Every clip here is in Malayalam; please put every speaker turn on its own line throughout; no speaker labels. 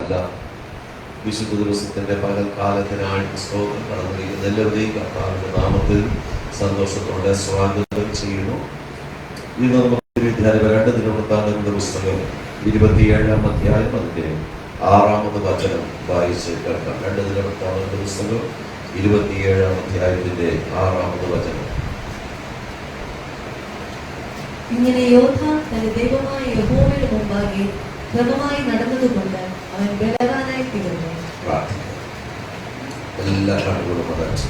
മാത്രമല്ല, വിശുദ്ധ ദിവസത്തിന്റെ പകൽക്കാലത്തിനായിട്ട് സ്തോത്രം കടന്നിരിക്കുന്ന എല്ലാവരെയും കർത്താവിന്റെ നാമത്തിൽ സന്തോഷത്തോടെ സ്വാഗതം ചെയ്യുന്നു. ഇന്ന് നമുക്ക് വിദ്യാലയ 2 ദിനവൃത്താന്തങ്ങളുടെ പുസ്തകം 27-ാം അധ്യായം അതിന്റെ 6-ാമത് വചനം വായിച്ച് കേൾക്കാം. 2 ദിനവൃത്താന്തങ്ങളുടെ പുസ്തകം 27-ാം അധ്യായത്തിന്റെ 6-ാമത് വചനം.
ഇങ്ങനെ യോദ്ധാം തന്റെ ദൈവമായ യഹോവയുടെ മുമ്പാകെ ക്രമമായി നടന്നതുകൊണ്ട് അവൻ ബലവാനായി തീർന്നു.
എല്ലാ കണ്ണുകളും അടച്ചു.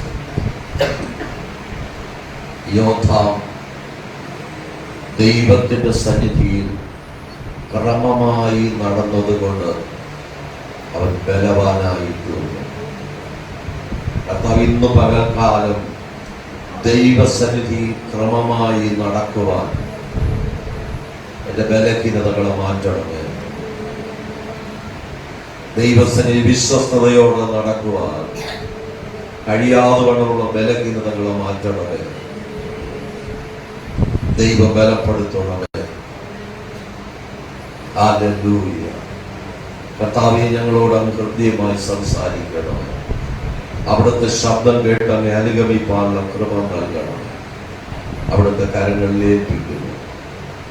യോദ്ധാം ദൈവത്തിന്റെ സന്നിധിയിൽ ക്രമമായി നടന്നതുകൊണ്ട് അവൻ ബലവാനായി തീർന്നു. കർത്താവ് ഇന്ന് പകൽക്കാലം ദൈവസന്നിധി ക്രമമായി നടക്കുവാൻ എന്റെ ബലഹീനതകളെ മാറ്റണമേ. ദൈവസന്നിധി വിശ്വസ്തയോടെ നടക്കുവാൻ കഴിയാതെ വണ്ണമുള്ള ബലഹീനതകളെ മാറ്റണമേ. ദൈവം ബലപ്പെടുത്തണമേ. ഹല്ലേലൂയ. കർത്താവേ, ഞങ്ങളോട് അങ്ങ് ഹൃദ്യമായി സംസാരിക്കണമേ. അവിടുത്തെ ശബ്ദം കേട്ട് അങ്ങ് അനുഗമിപ്പാനുള്ള കൃപ നൽകണം. അവിടുത്തെ കരങ്ങളിലേൽപ്പിക്കുന്നു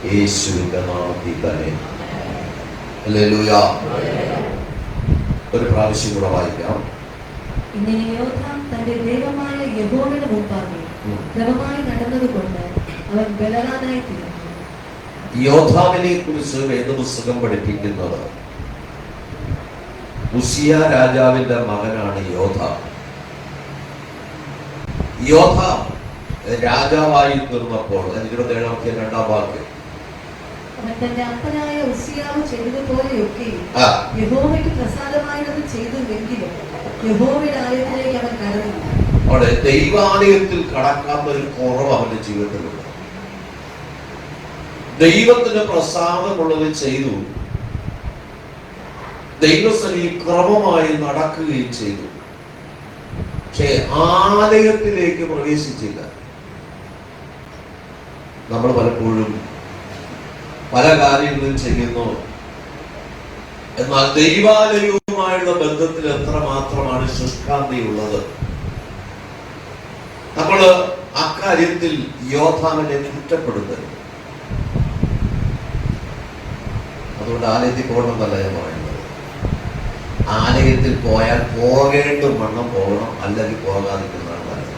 യേശുവിന്റെ നാമത്തിൽ തന്നെ. ഹല്ലേലൂയ. ഒരു പ്രാവശ്യം കൂടെ വായിക്കാം.
ഇങ്ങനെ യോദ്ധാം തന്റെ ദൈവമായ യഹോവയുടെ മുമ്പാകെ ക്രമമായി നടന്നതുകൊണ്ട് അവൻ ബലവാനായി തീർന്നു.
യോദ്ധാവിനെ കുറിച്ച് വേദപുസ്തകം പഠിപ്പിക്കുന്നത് ഉസിയ രാജാവിന്റെ മകനാണ് യോദ്ധാം. യോദ്ധാം രാജാവായി തീർന്നപ്പോൾ 27-ാം അധ്യായം 2-ാം വാക്യം,
അവൻ തന്റെ അപ്പനായ ഉസിയാവ് ചെയ്തതുപോലെയൊക്കെയും യഹോവയ്ക്ക് പ്രസാദമായത് ചെയ്തുവെങ്കിലും യഹോവയുടെ ആലയത്തിലേക്ക് അവൻ കടന്നില്ല.
അവിടെ ദൈവാലയത്തിൽ കടക്കാത്ത ഒരു കുറവ് അവന്റെ ജീവിതത്തിലുണ്ട്. ദൈവത്തിന് പ്രസാദമുള്ളത് ചെയ്തു, ദൈവസന്നിധി ക്രമമായി നടക്കുകയും ചെയ്തു. പക്ഷെ ആലയത്തിലേക്ക് പ്രവേശിച്ചില്ല. നമ്മൾ പലപ്പോഴും പല കാര്യങ്ങളും ചെയ്യുന്നു, എന്നാൽ ദൈവാലയവുമായുള്ള ബന്ധത്തിൽ എത്രമാത്രമാണ് ശുഷ്കാന്തിയുള്ളത്? നമ്മൾ അക്കാര്യത്തിൽ യോദ്ധാവിനെ കുറ്റപ്പെടുത്തരുത്. അതുകൊണ്ട് ആലയത്തിൽ പോകണമെന്നല്ല ഞാൻ പറയുന്നത്. ആലയത്തിൽ പോയാൽ പോകേണ്ട വണ്ണം പോകണം, അല്ലെങ്കിൽ പോകാതിരിക്കുന്നതാണ് നല്ലത്.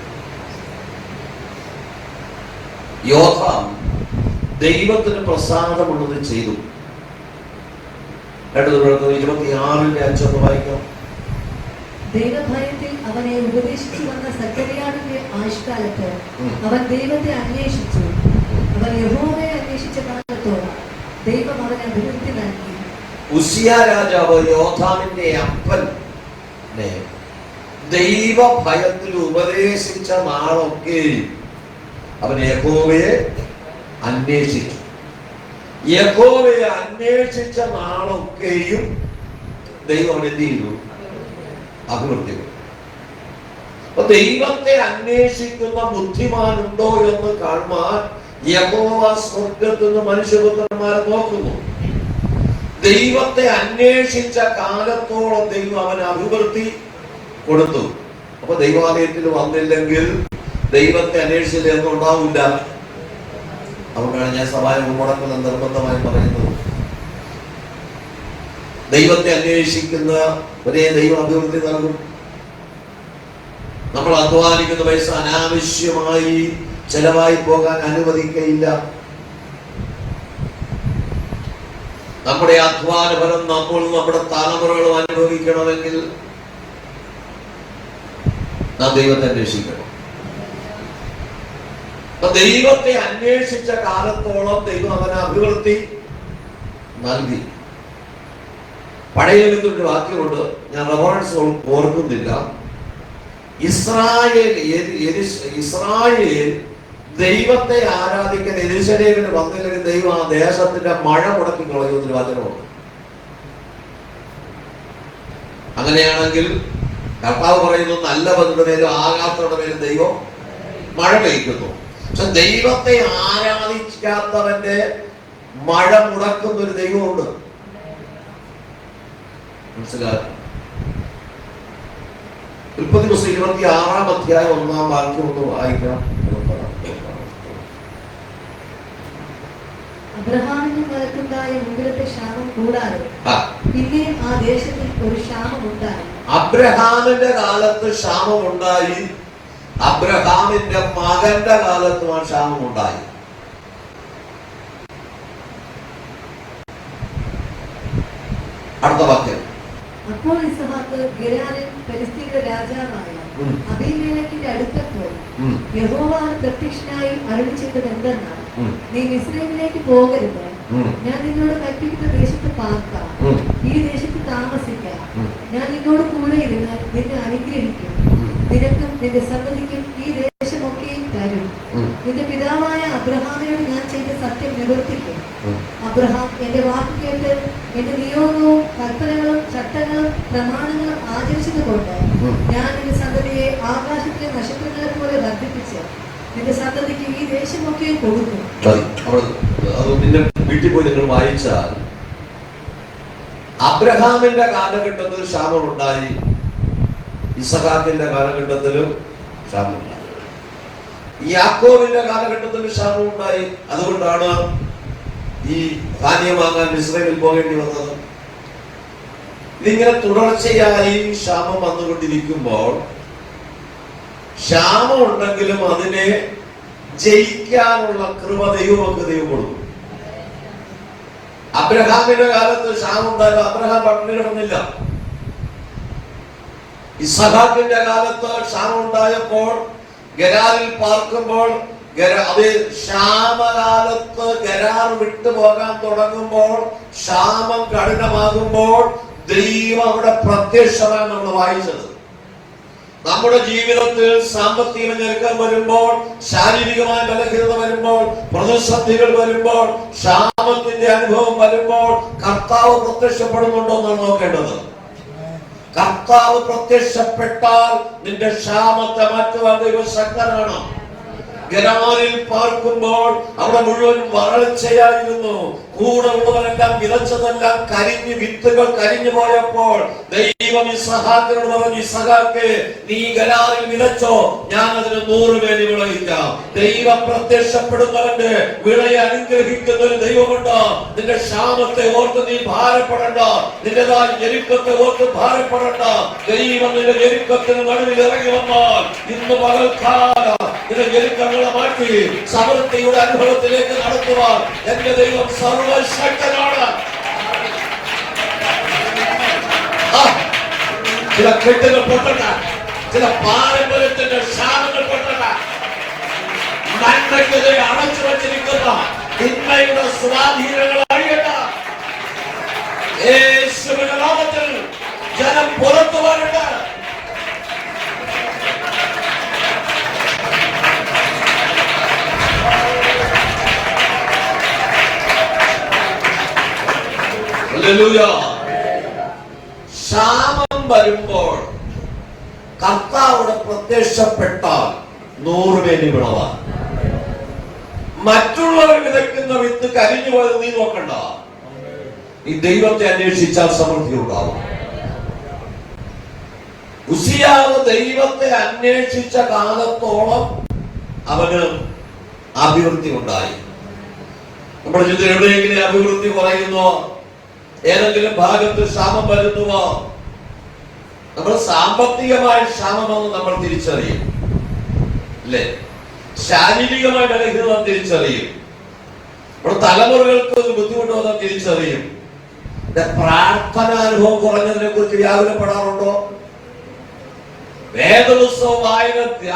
യോദ്ധാം ദൈവത്തിന് പ്രസാദമുള്ളത് ചെയ്തു. 26-ന്റെ 5 വായിക്കാം.
ദൈവഭയത്തിൽ അവനെ ഉപദേശിച്ചു വന്ന സക്കറിയാവിന്റെ ആയുഷ്കാലത്ത് അവൻ ദൈവത്തെ അന്വേഷിച്ചു. അവൻ യഹോവയെ അന്വേഷിച്ച കാലത്തോളം ദൈവം അവനെ അഭിവൃദ്ധി നൽകി.
ഉസിയ രാജാവ് യോദ്ധാമിന്റെ അപ്പനെ ദൈവഭയത്തിൽ ഉപദേശിച്ച നാളൊക്കെ അവൻ യഹോവയെ അന്വേഷിച്ചു. യഹോവയെ അന്വേഷിച്ച നാളൊക്കെയും ദൈവം എന്ത് ചെയ്തു? അഭിവൃദ്ധി. അപ്പൊ ദൈവത്തെ അന്വേഷിക്കുന്ന ബുദ്ധിമാനുണ്ടോ എന്ന് കാണുവാൻ യഹോവ സ്വർഗ്ഗത്തിൽ നിന്ന് മനുഷ്യപുത്രന്മാരെ നോക്കുന്നു. ദൈവത്തെ അന്വേഷിച്ച കാലത്തോളം ദൈവം അവന് അഭിവൃദ്ധി കൊടുത്തു. അപ്പൊ ദൈവാലയത്തിൽ വന്നില്ലെങ്കിൽ ദൈവത്തെ അന്വേഷിച്ചില്ല എന്നും ഉണ്ടാവില്ല. അതുകൊണ്ടാണ് ഞാൻ സഭയെ മുടക്കുന്ന നിർബന്ധമായി പറയുന്നത്. ദൈവത്തെ അന്വേഷിക്കുന്ന ഒരേ ദൈവം അഭിവൃദ്ധി നൽകും. നമ്മൾ അധ്വാനിക്കുന്ന പൈസ അനാവശ്യമായി ചെലവായി പോകാൻ അനുവദിക്കയില്ല. നമ്മുടെ അധ്വാന ഫലം നമ്മൾ നമ്മുടെ തലമുറകളും അനുഭവിക്കണമെങ്കിൽ നാം ദൈവത്തെ അന്വേഷിക്കണം. ദൈവത്തെ അന്വേഷിച്ച കാലത്തോളം ദൈവം അവന് അഭിവൃദ്ധി നൽകി. പഴയ ഒരു വാക്യമുണ്ട്, ഞാൻ റെഫറൻസ് ഓർക്കുന്നില്ല. ഇസ്രായേൽ ദൈവത്തെ ആരാധിക്കാൻ യെരൂശലേമിന് വന്നില്ലെങ്കിൽ ദൈവം ആ ദേശത്തിന്റെ മഴ മുടക്കി കളയുന്നൊരു വചനമുണ്ട്. അങ്ങനെയാണെങ്കിൽ കർത്താവ് പറയുന്നു, നല്ല പതിന്റെ മേലും ആകാത്തവരുടെ മേലും ദൈവം മഴ പെയ്ക്കുന്നു. പക്ഷെ ദൈവത്തെ ആരാധിക്കാത്തവന്റെ മഴ മുടക്കുന്ന ഒരു ദൈവമുണ്ട്. മനസ്സിലായി? ഉൽപ്പത്തി പുസ്തകം 26-ാം അധ്യായം 1-ാം വാക്യം ഒന്ന് വായിക്കാം.
അബ്രഹാമിന്റെ കാലത്തുണ്ടായ മുമ്പിലത്തെ ക്ഷാമം കൂടാതെ പിന്നെയും ആ ദേശത്തിൽ ഒരു ക്ഷാമം ഉണ്ടായി.
അബ്രഹാമിന്റെ കാലത്ത് ക്ഷാമം ഉണ്ടായി, അബ്രഹാമിന്റെ മകന്റെ കാലത്തും ആ ക്ഷാമം ഉണ്ടായി. അടുത്ത വാക്യം.
അപ്പോൾ ഇസ്ഹാക്ക് ഗെരാരിൽ ഫെലിസ്ത്യരുടെ രാജാവായ അബീമേലെക്കിന്റെ അടുത്തപ്പോൾ യഹോവ പ്രത്യക്ഷനായി അരുളിച്ചത് എന്തെന്നാൽ, നീ മിസ്രയീമിലേക്ക് പോകരുത്, ഞാൻ നിന്നോട് കൽപ്പിക്കുന്ന ദേശത്ത് പാർക്കാം, ഈ ദേശത്ത് താമസിക്കാം, ഞാൻ നിന്നോട് കൂടെ ഇരുന്ന് നിന്നെ അനുഗ്രഹിക്കും, നിനക്കും നിന്റെ സന്തതിക്കും ഈ ദേശമൊക്കെയും തരും, നിന്റെ പിതാവായ അബ്രഹാമിനോട് ഞാൻ ചെയ്ത സത്യം നിവർത്തിക്കും. അബ്രഹാം എന്റെ വാക്ക് കേട്ട് എന്റെ നിയോഗവും കൽപ്പനകളും ചട്ടങ്ങളും പ്രമാണങ്ങളും ആചരിച്ചത് കൊണ്ട് ഞാൻ നിന്റെ സന്തതിയെ ആകാശത്തിലെ നക്ഷത്രങ്ങളെ പോലെ വർദ്ധിപ്പിച്ച് നിന്റെ സന്തതിക്ക് ഈ ദേശമൊക്കെ കൊടുക്കും.
നിന്റെ വീട്ടിൽ പോയി നിങ്ങൾ വായിച്ചാൽ അബ്രഹാമിന്റെ കാലഘട്ടത്തിൽ ക്ഷാമമുണ്ടായി, ഇസഹാക്കിന്റെ കാലഘട്ടത്തിലും ക്ഷാമമുണ്ടായി, യാക്കോബിന്റെ കാലഘട്ടത്തിൽ ക്ഷാമമുണ്ടായി. അതുകൊണ്ടാണ് ഈ ധാന്യം വാങ്ങാൻ ഇസ്രായേലിൽ പോകേണ്ടി വന്നത്. ഇതിങ്ങനെ തുടർച്ചയായി ക്ഷാമം വന്നുകൊണ്ടിരിക്കുമ്പോൾ ക്ഷാമം ഉണ്ടെങ്കിലും അതിനെ ജയിക്കാനുള്ള കൃപ ദൈവം കൊടുക്കും. അബ്രഹാമിന്റെ കാലത്ത് ക്ഷാമം ഉണ്ടായത് അബ്രഹാം പട്ടിണി കിടന്നില്ല. ഇസഹാക്കിന്റെ കാലത്ത് ക്ഷാമം ഉണ്ടായപ്പോൾ ഗരാറിൽ പാർക്കുമ്പോൾ ക്ഷാമകാലത്ത് ഗരാർ വിട്ടുപോകാൻ തുടങ്ങുമ്പോൾ, ക്ഷാമം കഠിനമാകുമ്പോൾ ദൈവം അവിടെ പ്രത്യക്ഷമാണ് നമ്മൾ വായിച്ചത്. നമ്മുടെ ജീവിതത്തിൽ സാമ്പത്തിക ഞെരുക്കം വരുമ്പോൾ, ശാരീരികമായ ബലഹീനത വരുമ്പോൾ, പ്രതിസന്ധികൾ വരുമ്പോൾ, ക്ഷാമത്തിന്റെ അനുഭവം വരുമ്പോൾ കർത്താവ് പ്രത്യക്ഷപ്പെടുന്നുണ്ടോ എന്നാണ് നോക്കേണ്ടത്. കർത്താവ് പ്രത്യക്ഷപ്പെട്ടാൽ നിന്റെ ക്ഷാമത്തെ മാറ്റുവാൻ ദൈവം ശക്തനാണ്. ഗരാറിൽ പാർക്കുമ്പോൾ അവിടെ മുഴുവൻ വരൾച്ചയായിരുന്നു. കൂടെ ഉള്ളവരെല്ലാം വിതച്ചതെല്ലാം കരിഞ്ഞ്, വിത്തുകൾ കരിഞ്ഞു പോയപ്പോൾ ദൈവം ഇസഹാക്കിനോട് പറഞ്ഞു, ഇസഹാക്കേ, നീ ഗരാറിൽ വിതച്ചോ, ഞാൻ അതിന് 100 പേര് വിളയിക്കാം. ദൈവം പ്രത്യക്ഷപ്പെടുന്നവന്റെ വിളയെ അനുഗ്രഹിക്കുന്ന ഒരു ദൈവമുണ്ട്. നിന്റെ ക്ഷാമത്തെ ഓർത്ത് നീ ഭാരപ്പെടണ്ട, നിന്റേതായ ഞെരുക്കത്തെ ഓർത്ത് ഭാരപ്പെടണ്ട. ദൈവം നിന്റെ ഞെരുക്കത്തിന് നടുവിൽ ഇറങ്ങി വന്നാൽ ഇന്ന് പകൽക്കാലം നിന്റെ ഞെരുക്കങ്ങളെ മാറ്റി സമൃദ്ധിയുടെ അനുഭവത്തിലേക്ക് നടത്തുവാൻ എന്റെ ദൈവം സർവശക്തനാണ്. ചില കെട്ടുകൾ പൊട്ടണ്ട, ചില പാരമ്പര്യത്തിന്റെ ക്ഷാമങ്ങൾ പൊട്ടണ്ട, നന്മയ്ക്കെതിരെ അടച്ചു വച്ചിരിക്കുന്ന തിന്മയുടെ സ്വാധീനങ്ങൾ അഴിയണ്ട. യേശുവിന്റെ നാമത്തിൽ ജനം പുറത്തു വരണ്ട. ക്ഷാമം വരുമ്പോൾ കർത്താവിടെ പ്രത്യക്ഷപ്പെട്ടാൽ 100 പേര് വിളവാൻ. മറ്റുള്ളവർ വിതയ്ക്കുന്ന വിത്ത് കരിഞ്ഞു പോയത് നീ നോക്കണ്ട. ഈ ദൈവത്തെ അന്വേഷിച്ചാൽ സമൃദ്ധി ഉണ്ടാവും. ഉസിയാവ് ദൈവത്തെ അന്വേഷിച്ച കാലത്തോളം അവന് അഭിവൃദ്ധി ഉണ്ടായി. നമ്മുടെ ജീവിതത്തിൽ എവിടെയെങ്കിലും അഭിവൃദ്ധി കുറയുന്നോ, ഏതെങ്കിലും ഭാഗത്ത് ക്ഷാമം വരുന്നുവോ, നമ്മൾ സാമ്പത്തികമായ ക്ഷാമമെന്ന് നമ്മൾ തിരിച്ചറിയും, അല്ലേ? ശാരീരികമായ ബലഹീനത തിരിച്ചറിയും, നമ്മുടെ തലമുറകൾക്ക് ഒരു ബുദ്ധിമുട്ട് വന്നാൽ തിരിച്ചറിയും. പ്രാർത്ഥനാനുഭവം കുറഞ്ഞതിനെ കുറിച്ച് വ്യാകുലപ്പെടാറുണ്ടോ? വേദപുസ്തകം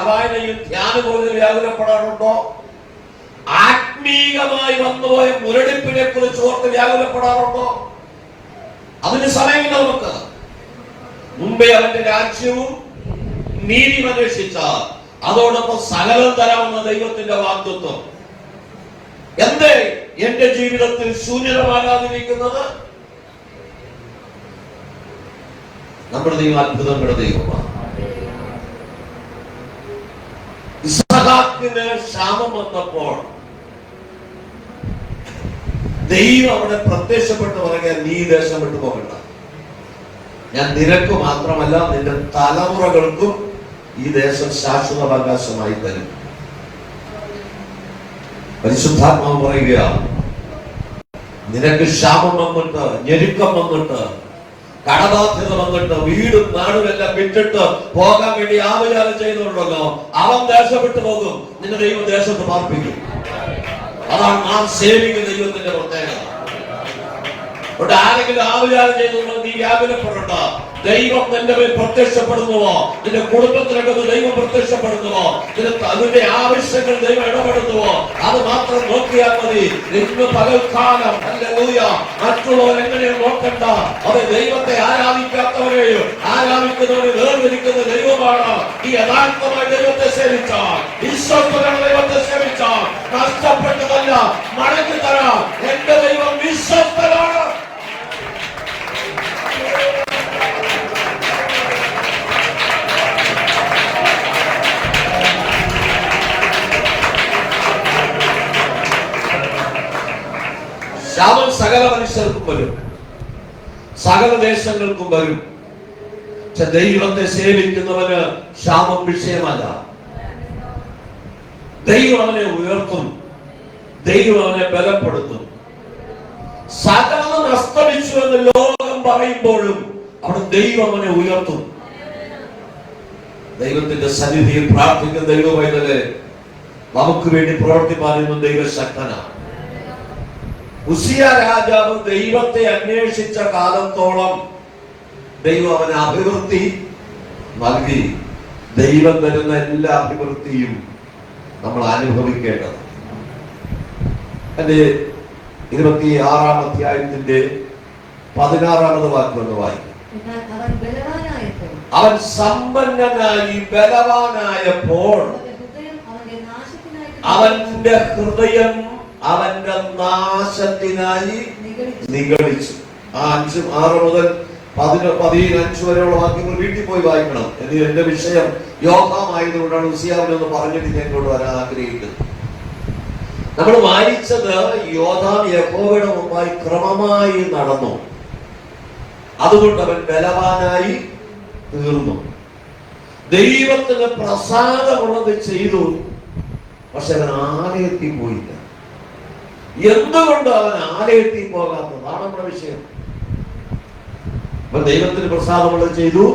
വായനയും ധ്യാനം കുറഞ്ഞ് വ്യാകുലപ്പെടാറുണ്ടോ? ആത്മീകമായി വന്നുപോയ മുരടിപ്പിനെ കുറിച്ച് ഓർത്ത് വ്യാകുലപ്പെടാറുണ്ടോ? അതിന് സമയമില്ല. നമുക്ക് മുമ്പേ അവന്റെ രാജ്യവും നീതിയും അന്വേഷിച്ചാൽ അതോടൊപ്പം സകലം തരാമെന്ന ദൈവത്തിന്റെ വാഗ്ദത്വം. എന്തേ എന്റെ ജീവിതത്തിൽ ശൂന്യതമാകാതിരിക്കുന്നത്? നമ്മുടെ ദൈവം അത്ഭുതങ്ങളുടെ ദൈവമാണ്. ഇസഹാക്കിന് ക്ഷാമം വന്നപ്പോൾ ദൈവം അവിടെ പ്രത്യക്ഷപ്പെട്ട് പറയുക, നീ ദേശം വിട്ടു പോകണ്ട, ഞാൻ നിനക്ക് മാത്രമല്ല നിന്റെ തലമുറകൾക്കും ഈ ദേശം ശാശ്വത അവകാശമായി തരും. പരിശുദ്ധാത്മാവ് പറയുകയാണ്, നിനക്ക് ക്ഷാമം വന്നിട്ട്, ഞെരുക്കം വന്നിട്ട്, കടബാധ്യത വന്നിട്ട്, വീടും നാടും എല്ലാം വിട്ടിട്ട് പോകാൻ വേണ്ടി ആവിചാരം ചെയ്യുന്നുണ്ടല്ലോ, അവൻ ദേശം വിട്ടു പോകും. നിന്റെ ദൈവം ദേശത്ത് പാർപ്പിക്കും. അതാണ് നാം സേവിക്കുന്ന ദൈവത്തിന്റെ പ്രത്യേകത. ആരെങ്കിലും ആവിചാരം ചെയ്തു നീ വ്യാപനപ്പെടണ്ട. ദൈവം നിന്റെ മേൽ പ്രത്യക്ഷപ്പെടുന്നുവോ, നിന്റെ കുടുംബത്തിനകത്ത് ദൈവം പ്രത്യക്ഷപ്പെടുന്നുവോ, അതിന്റെ ആവശ്യങ്ങൾ ദൈവം ഇടപെടുന്നുവോ, അത് മാത്രം നോക്കിയാൽ മതി. ഇന്ന് പകൽക്കാലം മറ്റുള്ളവർ എങ്ങനെയും നോക്കണ്ട. അത് ദൈവത്തെ ആരാധിക്കാത്തവരെയും ആരാധിക്കുന്നവരെ വേർതിരിക്കുന്ന ദൈവമാണ്. ഈ യഥാർത്ഥമായി ദൈവത്തെ സേവിച്ചാൽ, വിശ്വസ്തരാണ് ദൈവത്തെ സേവിച്ചാൽ നഷ്ടപ്പെട്ടതല്ല, മടങ്ങി തരാം. എന്റെ ദൈവം വിശ്വസ്തരാണ്. ക്ഷാമം സകല മനുഷ്യർക്കും വരും, സകല ദേശങ്ങൾക്കും വരും. പക്ഷെ ദൈവത്തെ സേവിക്കുന്നവന് ക്ഷാമം വിഷയമല്ല. ദൈവം അവനെ ഉയർത്തും, ദൈവം അവനെ ബലപ്പെടുത്തും. സകലം അസ്തമിച്ചു എന്ന് ലോകം പറയുമ്പോഴും അവിടെ ദൈവം അവനെ ഉയർത്തും. ദൈവത്തിന്റെ സന്നിധിയിൽ പ്രാർത്ഥിക്കുന്ന ദൈവമായതല്ലേ നമുക്ക് വേണ്ടി പ്രവർത്തിപ്പാനും ദൈവശക്തനാണ്. ഉസിയ രാജാവ് ദൈവത്തെ അന്വേഷിച്ച കാലത്തോളം ദൈവം അവന് അഭിവൃദ്ധി നൽകി. ദൈവം തരുന്ന എല്ലാ അഭിവൃദ്ധിയും നമ്മൾ അനുഭവിക്കേണ്ടത്. എന്റെ 26-ാം അധ്യായത്തിന്റെ 16-ാമത് വാക്യം വായിക്കും. അവൻ സമ്പന്നനായി ബലവാനായപ്പോൾ അവന്റെ ഹൃദയം അവന്റെ നാശത്തിനായി നിഗളിച്ചു. ആ 6 മുതൽ 15 വരെയുള്ള വാക്യങ്ങൾ വീട്ടിൽ പോയി വായിക്കണം. എന്റെ വിഷയം യോഗ്യമായതുകൊണ്ടാണ് ഉസിയാവിനൊന്ന് പറഞ്ഞിട്ട് ഞാൻ ഇങ്ങോട്ട് വരാൻ ആഗ്രഹിക്കുന്നത്. നമ്മൾ വായിച്ചത് യോധാം യഹോവയുടെ മുമ്പായി ക്രമമായി നടന്നു, അതുകൊണ്ട് അവൻ ബലവാനായി തീർന്നു. ദൈവത്തിന് പ്രസാദമുള്ളത് ചെയ്തു, പക്ഷെ അവൻ ആലയത്തിൽ പോയില്ല. എന്തുകൊണ്ട് അവൻ ആലയത്തിൽ പോകാത്തതാണ് നമ്മുടെ വിഷയം. അപ്പൊ ദൈവത്തിന് പ്രസാദമുള്ളത് ചെയ്തു,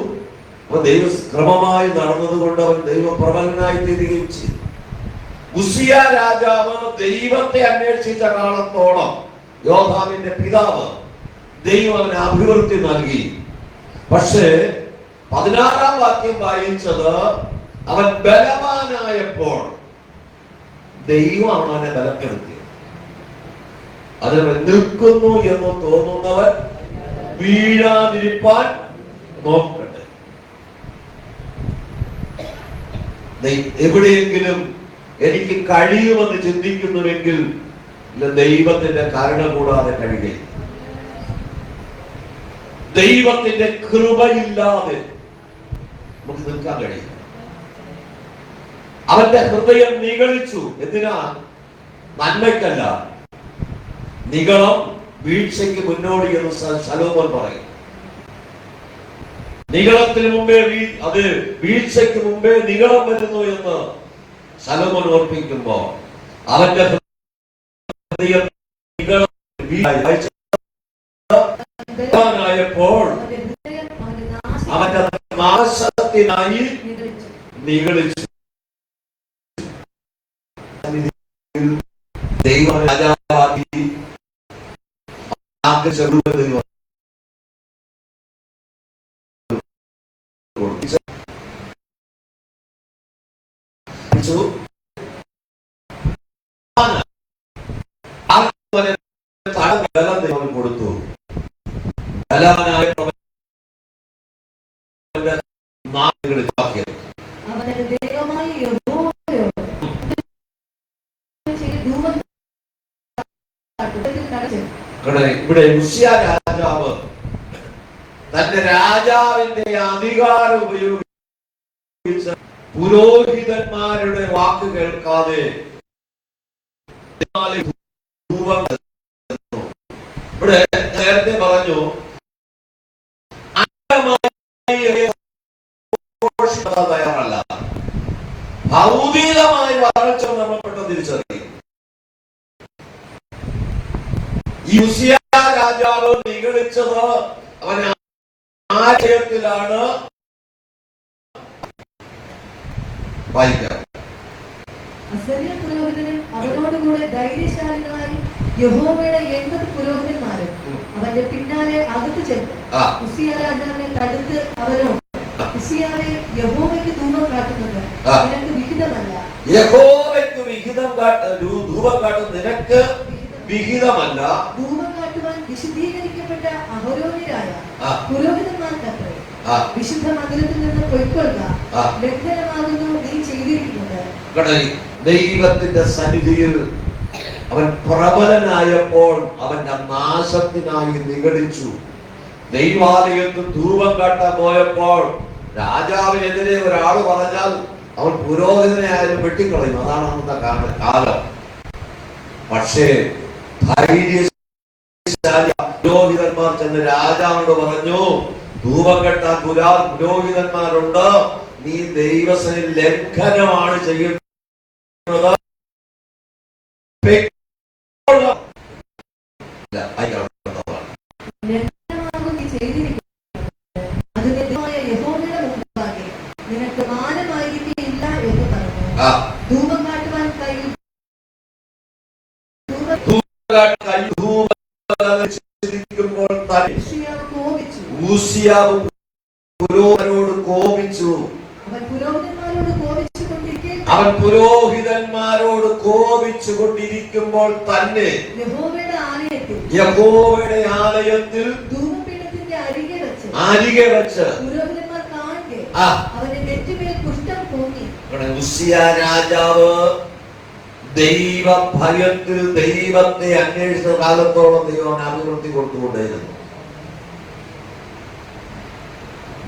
അപ്പൊ ദൈവം ക്രമമായി നടന്നത് കൊണ്ട് അവൻ ദൈവപ്രബലനായി തീരുകയും ചെയ്തു. ഉസിയ രാജാവ് ദൈവത്തെ അന്വേഷിച്ച കാലത്തോളം യോധാമിന്റെ പിതാവ് ദൈവം അവന് അഭിവൃദ്ധി നൽകി. പക്ഷേ 16-ാം വാക്യം വായിച്ചത് അവൻ ബലവാനായപ്പോൾ ദൈവം അവനെ ബലപ്പെടുത്തി. അതിൽ നിൽക്കുന്നു എന്ന് തോന്നുന്നവൻ വീഴാതിരിപ്പാൻ നോക്കട്ടെ. എവിടെയെങ്കിലും എനിക്ക് കഴിയുമെന്ന് ചിന്തിക്കുന്നുവെങ്കിൽ ദൈവത്തിന്റെ കരുണ കൂടാതെ കഴിയുകയില്ല. ദൈവത്തിന്റെ കൃപയില്ലാതെ നമുക്ക് നിൽക്കാൻ കഴിയും. അവന്റെ ഹൃദയം നിഗളിച്ചു. എന്തിനാ? നന്മയ്ക്കല്ല. നിഗളം വീഴ്ചയ്ക്ക് മുന്നോടി എന്ന് ശലോമോൻ പറയും. നിഗളത്തിന് മുമ്പേ അത് വീഴ്ചയ്ക്ക് മുമ്പേ നിഗളം വരുന്നു എന്ന് ശലോമോൻ ഓർപ്പിക്കുമ്പോ അവന്റെ ഹൃദയം ായപ്പോൾ അവന്റെ നാശത്തിനായി നിഗളിച്ചു. ദൈവം രാജാവാക്കി കൊടുത്തു. ഇവിടെ ഉസിയ രാജാവ് തന്റെ രാജാവിന്റെ അധികാരം ഉപയോഗിച്ച് പുരോഹിതന്മാരുടെ വാക്ക് കേൾക്കാതെ ഇവിടെ നേരത്തെ പറഞ്ഞു തയ്യാറല്ല. ഭൗതികമായി വളർച്ച നമ്മൾ പെട്ടെന്ന് തിരിച്ചറിയും. ഈ ഉസിയ രാജാവ് നിഗളിച്ചത് അവൻ ആശയത്തിലാണ്. വായിക്കാം.
അസര്യ പുരോഹിതനും അവരോടുകൂടെ ധൈര്യശാലികളായി യഹോവയുടെ 80 പുരോഹിതന്മാരും അവന്റെ പിന്നാലെ അകത്ത് ചെന്നു ഉസിയ രാജാവിനെ തടുത്ത് അവരോട്, ഉസിയാവേ, യഹോവയ്ക്ക് ധൂപം കാട്ടുന്നത് നിനക്ക് വിഹിതമല്ല.
യഹോവയ്ക്ക് ധൂപം കാട്ടുന്നത് നിനക്ക് വിഹിതമല്ല.
ധൂപം കാട്ടുവാൻ വിശുദ്ധീകരിക്കപ്പെട്ട അഹരോന്യരായ പുരോഹിതന്മാർക്കത്രേ. വിശുദ്ധ മന്ദിരത്തിൽ നിന്ന് പൊയ്ക്കൊള്ളുക, ലംഘനമാകുന്നു നീ ചെയ്തിരിക്കുന്നത്.
ദൈവത്തിന്റെ സന്നിധിയിൽ അവൻ പ്രബലനായപ്പോൾ അവന്റെ നാശത്തിനായി നിഗളിച്ചു. ദൈവാലയത്തിൽ ധൂപം കാട്ടാൻ പോയപ്പോൾ രാജാവിനെതിരെ ഒരാൾ പറഞ്ഞാൽ അവൻ പുരോഹിതനെ ആയാലും വെട്ടിക്കളയും. അതാണ് അന്നത്തെ കാലം. പക്ഷേ പുരോഹിതന്മാർ ചെന്ന് രാജാവിനോട് പറഞ്ഞു, ധൂപം കെട്ടാൻ പുരോഹിതന്മാരുണ്ട്, നീ ദൈവസേന ലംഘനമാണ് ചെയ്യുന്നത്.
നിനക്ക് മാനമായിരിക്കില്ല എന്ന് പറഞ്ഞു. ധൂപം കാട്ടുവാൻ കഴിയും.
അവൻ പുരോഹിതന്മാരോട് കോപിച്ചുകൊണ്ടിരിക്കുമ്പോൾ തന്നെ യഹോവയുടെ ആലയത്തിൽ അരികെ വെച്ച് ഉസിയ രാജാവ് ദൈവഭയത്തിൽ ദൈവത്തെ അന്വേഷിച്ച കാലത്തോളം ദൈവം അഭിവൃദ്ധി കൊടുത്തുകൊണ്ടേയിരുന്നു.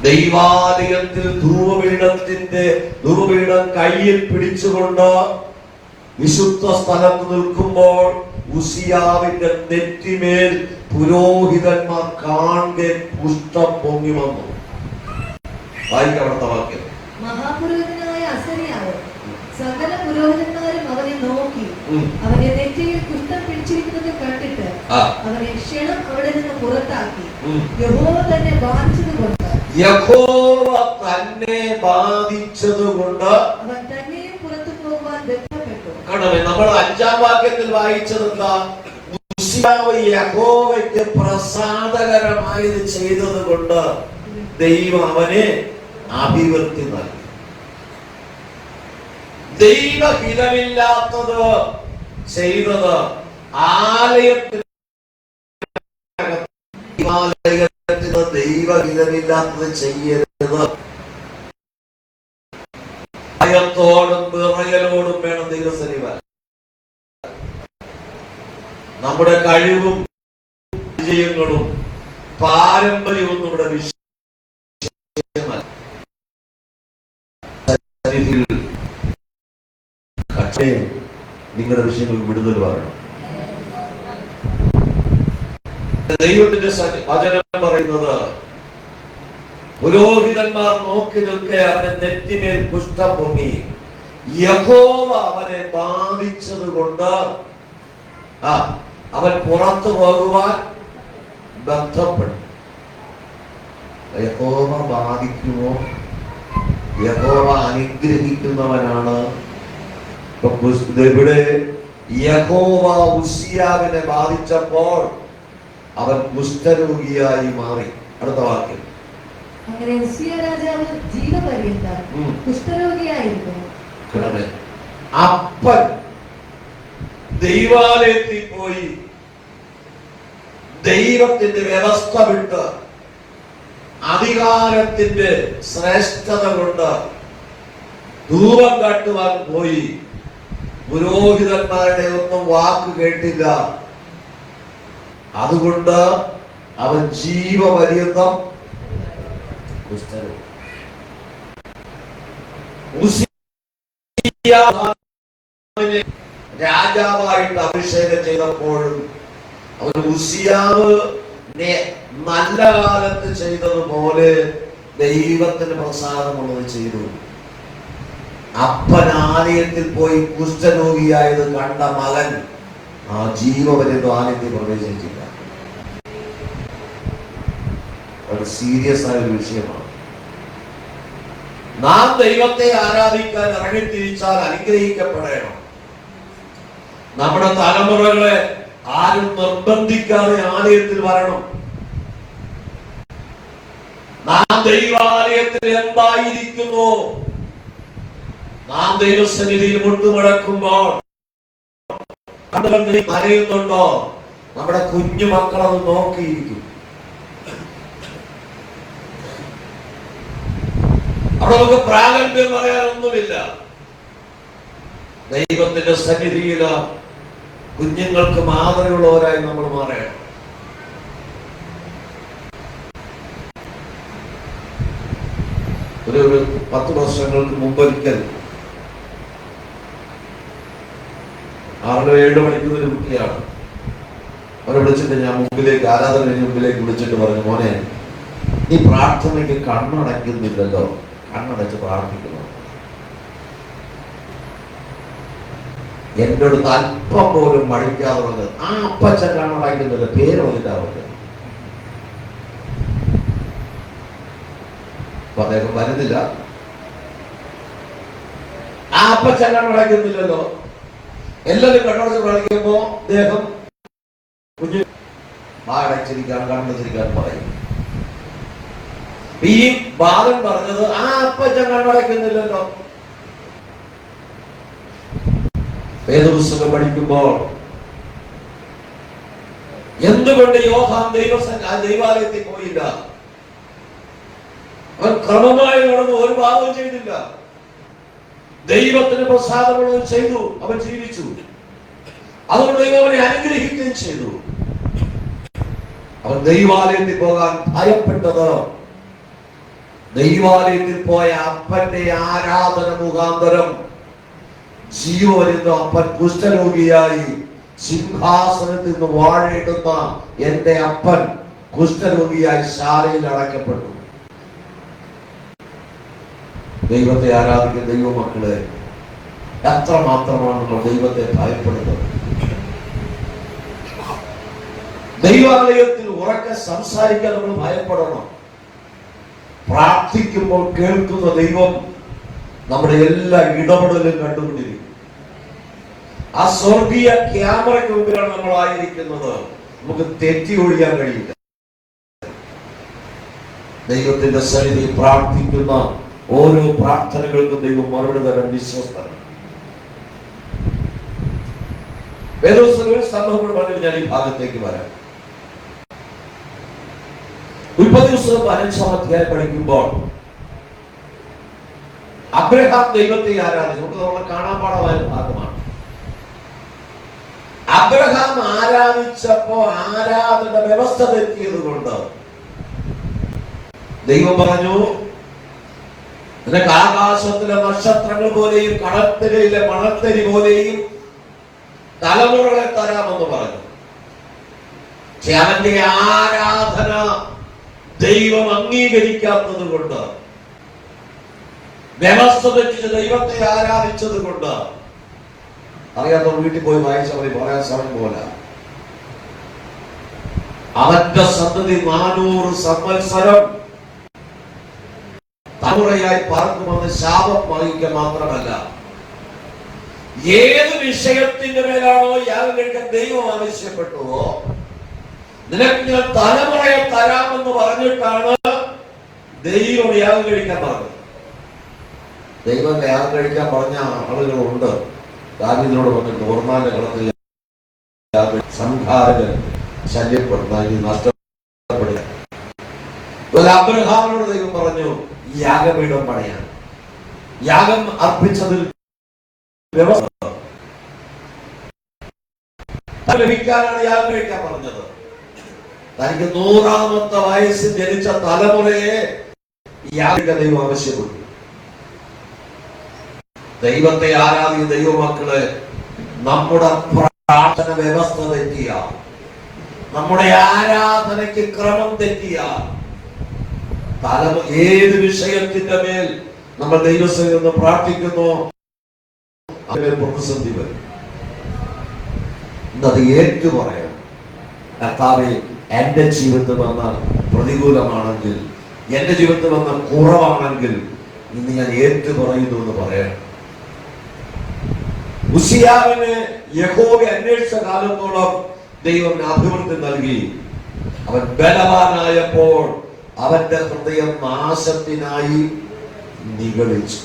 ദൈവാലയത്തിൽ ധൂപപീഠം കയ്യിൽ പിടിച്ചുകൊണ്ട് വിശുദ്ധ സ്ഥലത്ത് നിൽക്കുമ്പോൾ ഉസിയാവിന്റെ നെറ്റിമേൽ പുരോഹിതന്മാർ കാണെ പുഷ്ടം പൊങ്ങി വന്നു. വായിക്കവിടുത്തെ വാക്യം.
മഹാപുരോഹിതനായ അസര്യാവ് സകല പുരോഹിതന്മാരും അവനെ നോക്കി അവന്റെ നെറ്റിയിൽ കുഷ്ഠം പിടിച്ചിരിക്കുന്നത് കണ്ടിട്ട് അവനെ ക്ഷണം അവിടെ നിന്ന് പുറത്താക്കി. യഹോവ തന്നെ ബാധിച്ചതുകൊണ്ട് അവൻ തന്നെയും പുറത്തു പോകുവാൻ ബന്ധപ്പെട്ടു.
കാണമേ, നമ്മൾ 5-ാം വാക്യത്തിൽ വായിച്ചതെന്താ? ഉസിയാവ് യഹോവയ്ക്ക് പ്രസാദകരമായത് ചെയ്തത് കൊണ്ട് ദൈവം അവനെ അഭിവൃദ്ധി നൽകി. ദൈവഹിതമില്ലാത്തത് ചെയ്തത് ആലയത്തിൽ ദൈവഹിതമില്ലാത്തത് ചെയ്യരുത്. ഭയത്തോടും വിറയലോടും വേണം ദൈവസന്നിധി വരാൻ. നമ്മുടെ കഴിവും വിജയങ്ങളും പാരമ്പര്യവും നമ്മുടെ വിഷയമല്ല. നിങ്ങളുടെ വിഷയങ്ങൾ വിടുതൽ പറയണം. ദൈവത്തിന്റെ വചനം പറയുന്നത്, പുരോഹിതന്മാർ നോക്കി നിൽക്കെ അവന്റെ നെറ്റിമേൽ കുഷ്ഠം പൊങ്ങി. യഹോവ അവനെ ബാധിച്ചത് കൊണ്ട് അവൻ പുറത്തു പോകുവാൻ ബന്ധപ്പെട്ടു. യഹോവ ബാധിക്കുമോ? യഹോവ അനുഗ്രഹിക്കുന്നവനാണ്. ഇവിടെ യഹോവ ഉസിയാവിനെ ബാധിച്ചപ്പോൾ അവൻ കുഷ്ഠരോഗിയായി മാറി. അടുത്ത വാക്യം.
അങ്ങനെ ഉസിയ രാജാവ് ജീവപര്യന്തം കുഷ്ഠരോഗിയായിരുന്നു.
അപ്പൻ ദൈവാലയത്തിൽ പോയി ദൈവത്തിന്റെ വ്യവസ്ഥ വിട്ട് അധികാരത്തിന്റെ ശ്രേഷ്ഠത കൊണ്ട് ധൂപം കാട്ടുവാൻ പോയി. പുരോഹിതന്മാരുടെ ഒന്നും വാക്ക് കേട്ടില്ല. അതുകൊണ്ട് അവൻ ജീവപര്യന്തം രാജാവായിട്ട് അഭിഷേകം ചെയ്തപ്പോഴും അവൻ ഉസിയാവ് നല്ല കാലത്ത് ചെയ്തതുപോലെ
ദൈവത്തിന് പ്രസാദമുള്ളത് ചെയ്തു. അപ്പൻ ആലയത്തിൽ പോയി കുഷ്ഠരോഗിയായത് കണ്ട മകൻ ആ ജീവപര്യന്തം ആലയത്തിൽ പ്രവേശിച്ചില്ല. അത് സീരിയസ് ആയ ഒരു വിഷയമാണ്. നാം ദൈവത്തെ ആരാധിക്കാൻ ഇറങ്ങിത്തിരിച്ചാൽ അനുഗ്രഹിക്കപ്പെടണം. നമ്മുടെ തലമുറകളെ ആരും നിർബന്ധിക്കാതെ ആലയത്തിൽ വരണം. നാം ദൈവാലയത്തിൽ എന്തായിരിക്കുന്നു, നാം ദൈവസന്നിധിയിൽ മുട്ടുമടക്കുമ്പോൾ കരയുന്നുണ്ടോ, നമ്മുടെ കുഞ്ഞു മക്കളത് നോക്കിയിരിക്കും. അവിടെ നമുക്ക് പ്രാഗൽഭ്യം പറയാനൊന്നുമില്ല. ദൈവത്തിന്റെ സന്നിധിയിൽ കുഞ്ഞുങ്ങൾക്ക് മാതൃകയുള്ളവരായി നമ്മൾ മാറണം. ഒരു 10 വർഷങ്ങൾക്ക് മുമ്പൊരിക്കൽ 6-7 മണിക്കൂർ ഒരു കുട്ടിയാണ്. അവരെ വിളിച്ചിട്ട് ഞാൻ ആരാധനയുടെ മുമ്പിലേക്ക് വിളിച്ചിട്ട് പറഞ്ഞു, മോനെ നീ പ്രാർത്ഥനയ്ക്ക് കണ്ണടയ്ക്കുന്നില്ലല്ലോ, കണ്ണടച്ച് പ്രാർത്ഥിക്കുന്നു. എന്നോട് അല്പം പോലും മടിക്കാതെ പറഞ്ഞത്, ആ അപ്പച്ചൻ കണ്ണടയ്ക്കുന്നില്ല, പേര് വന്നിട്ടാവുന്നത്. അപ്പൊ അദ്ദേഹം വരുന്നില്ല. ആ അപ്പച്ചൻ കണ്ണടയ്ക്കുന്നില്ലല്ലോ, എല്ലാവരും കണ്ണടച്ച് പ്രാർത്ഥിക്കുമ്പോ അദ്ദേഹം കുഞ്ഞു വാടച്ചിരിക്കാൻ കണ്ണടച്ചിരിക്കാൻ പറയും. ഈ ബാലൻ പറഞ്ഞത്, ആ അപ്പച്ചൻ കണ്ണടയ്ക്കുന്നില്ലല്ലോ. വേദപുസ്തകം പഠിക്കുമ്പോൾ എന്തുകൊണ്ട് യോഹാൻ ദൈവാലയത്തിൽ പോയില്ല? അവൻ ക്രമമായി നടന്നു, ഒരു പാപവും ചെയ്തില്ല. ദൈവത്തിന് പ്രസാദമുള്ളത് ചെയ്തു, അവൻ ജീവിച്ചു. അതുകൊണ്ട് ദൈവം അവനെ അനുഗ്രഹിക്കുകയും ചെയ്തു. അവൻ ദൈവാലയത്തിൽ പോകാൻ ഭയപ്പെട്ടത് ദൈവാലയത്തിൽ പോയ അപ്പന്റെ ആരാധന മുഖാന്തരം ജീവപര്യന്തം അപ്പൻ കുഷ്ഠരോഗിയായി സിംഹാസനത്തിൽ നിന്ന് വാഴയിടുന്ന എന്റെ അപ്പൻ കുഷ്ഠരോഗിയായി ശാലയിൽ അടക്കപ്പെട്ടു. ദൈവത്തെ ആരാധിക്കുന്ന ദൈവമക്കളെ, എത്രമാത്രമാണ് നമ്മൾ ദൈവത്തെ ഭയപ്പെടുന്നത്? ദൈവാലയത്തിൽ ഉറക്കെ സംസാരിക്കാൻ നമ്മൾ ഭയപ്പെടണം. പ്രാർത്ഥിക്കുമ്പോൾ കേൾക്കുന്ന ദൈവം നമ്മുടെ എല്ലാ ഇടപെടലും കണ്ടുകൊണ്ടിരിക്കും. ആ സ്വർഗീയ ക്യാമറയ്ക്ക് മുമ്പിലാണ് നമ്മളായിരിക്കുന്നത്. നമുക്ക് തെറ്റി ഒഴിയാൻ കഴിയില്ല. ദൈവത്തിന്റെ സന്നിധിയിൽ പ്രാർത്ഥിക്കുന്ന ഓരോ പ്രാർത്ഥനകൾക്കും ദൈവം മറുപടി തരാൻ വിശ്വസ്തനാണ്. വേദപുസ്തകത്തിൽ സംഭവങ്ങൾ പറഞ്ഞ് ഞാൻ ഈ ഭാഗത്തേക്ക് വരാം. ഉൽപ്പത്തി പുസ്തകം 15-ാം അധ്യായം പഠിക്കുമ്പോൾ അബ്രഹാം ദൈവത്തെ ആരാധിച്ചു. നമുക്ക് നമ്മൾ കാണാൻ പാടായ ഭാഗമാണ്. അബ്രഹാം ആരാധിച്ചപ്പോ ആരാധന വ്യവസ്ഥ തെറ്റിയത് കൊണ്ട് ദൈവം പറഞ്ഞു, നിനക്ക് ആകാശത്തിലെ നക്ഷത്രങ്ങൾ പോലെയും കടത്തിലെ മണത്തരി പോലെയും തലമുറകളെ തരാമെന്ന് പറഞ്ഞു. പക്ഷെ അവന്റെ ആരാധന ദൈവം അംഗീകരിക്കാത്തത് കൊണ്ട്, വ്യവസ്ഥ തെറ്റിച്ച് ദൈവത്തെ ആരാധിച്ചത് കൊണ്ട്, അറിയാത്ത വീട്ടിൽ പോയി വായിച്ച മതി, പറയാൻ സമയം പോലെ അവന്റെ സന്തതി 400 സംവത്സരം തലമുറയായി പറക്കുമെന്ന് ശാപം വഹിക്കുക മാത്രമല്ല, ഏത് വിഷയത്തിന്റെ മേലാണോ യാഗം കഴിക്കാൻ ദൈവം ആവശ്യപ്പെട്ടുവോ, നിനക്ക് ഞാൻ തലമുറയെ തരാമെന്ന് പറഞ്ഞിട്ടാണ് ദൈവം യാഗം കഴിക്കാൻ പറഞ്ഞത്. ദൈവം യാഗം കഴിക്കാൻ പറഞ്ഞ ആളുകളുണ്ട്. ദാവീദിനോട് വന്നിട്ട് ഓർമാന്റെ കളത്തിൽ സംഹാരകൻ ശല്യപ്പെടുന്ന നഷ്ടപ്പെടുക. അബ്രഹാമിനോട് ദൈവം പറഞ്ഞു, യാഗപീഠം പണിയാൻ. യാഗം അർപ്പിച്ചതിൽ ലഭിക്കാനാണ് യാഗം കഴിക്കാൻ പറഞ്ഞത്. തനിക്ക് 100-ാമത്തെ വയസ്സിൽ ജനിച്ച തലമുറയെ യാഗിക ദൈവം ആവശ്യപ്പെട്ടു. ദൈവത്തെ ആരാധിക്കുന്ന ദൈവമക്കള്, നമ്മുടെ പ്രാർത്ഥന വ്യവസ്ഥ തെറ്റിയ, നമ്മുടെ ആരാധനയ്ക്ക് ക്രമം തെറ്റിയ, ഏത് വിഷയത്തിന്റെ മേൽ നമ്മൾ ദൈവത്തിൽ നിന്ന് പ്രാർത്ഥിക്കുന്നു അതിന് പ്രതിസന്ധി വരും. ഇന്നത് ഏറ്റു പറയണം. കർത്താവേ, എന്റെ ജീവിതത്തിൽ വന്ന പ്രതികൂലമാണെങ്കിൽ, എന്റെ ജീവിതത്തിൽ വന്ന കുറവാണെങ്കിൽ ഇന്ന് ഞാൻ ഏറ്റു പറയുന്നു എന്ന് പറയണം. ഉസിയാവിന് യഹോവ അന്വേഷിച്ച കാലത്തോളം ദൈവം അഭിവൃദ്ധി നൽകി. അവൻ ബലവാനായപ്പോൾ അവന്റെ ഹൃദയം നാശത്തിനായി നിഗളിച്ചു.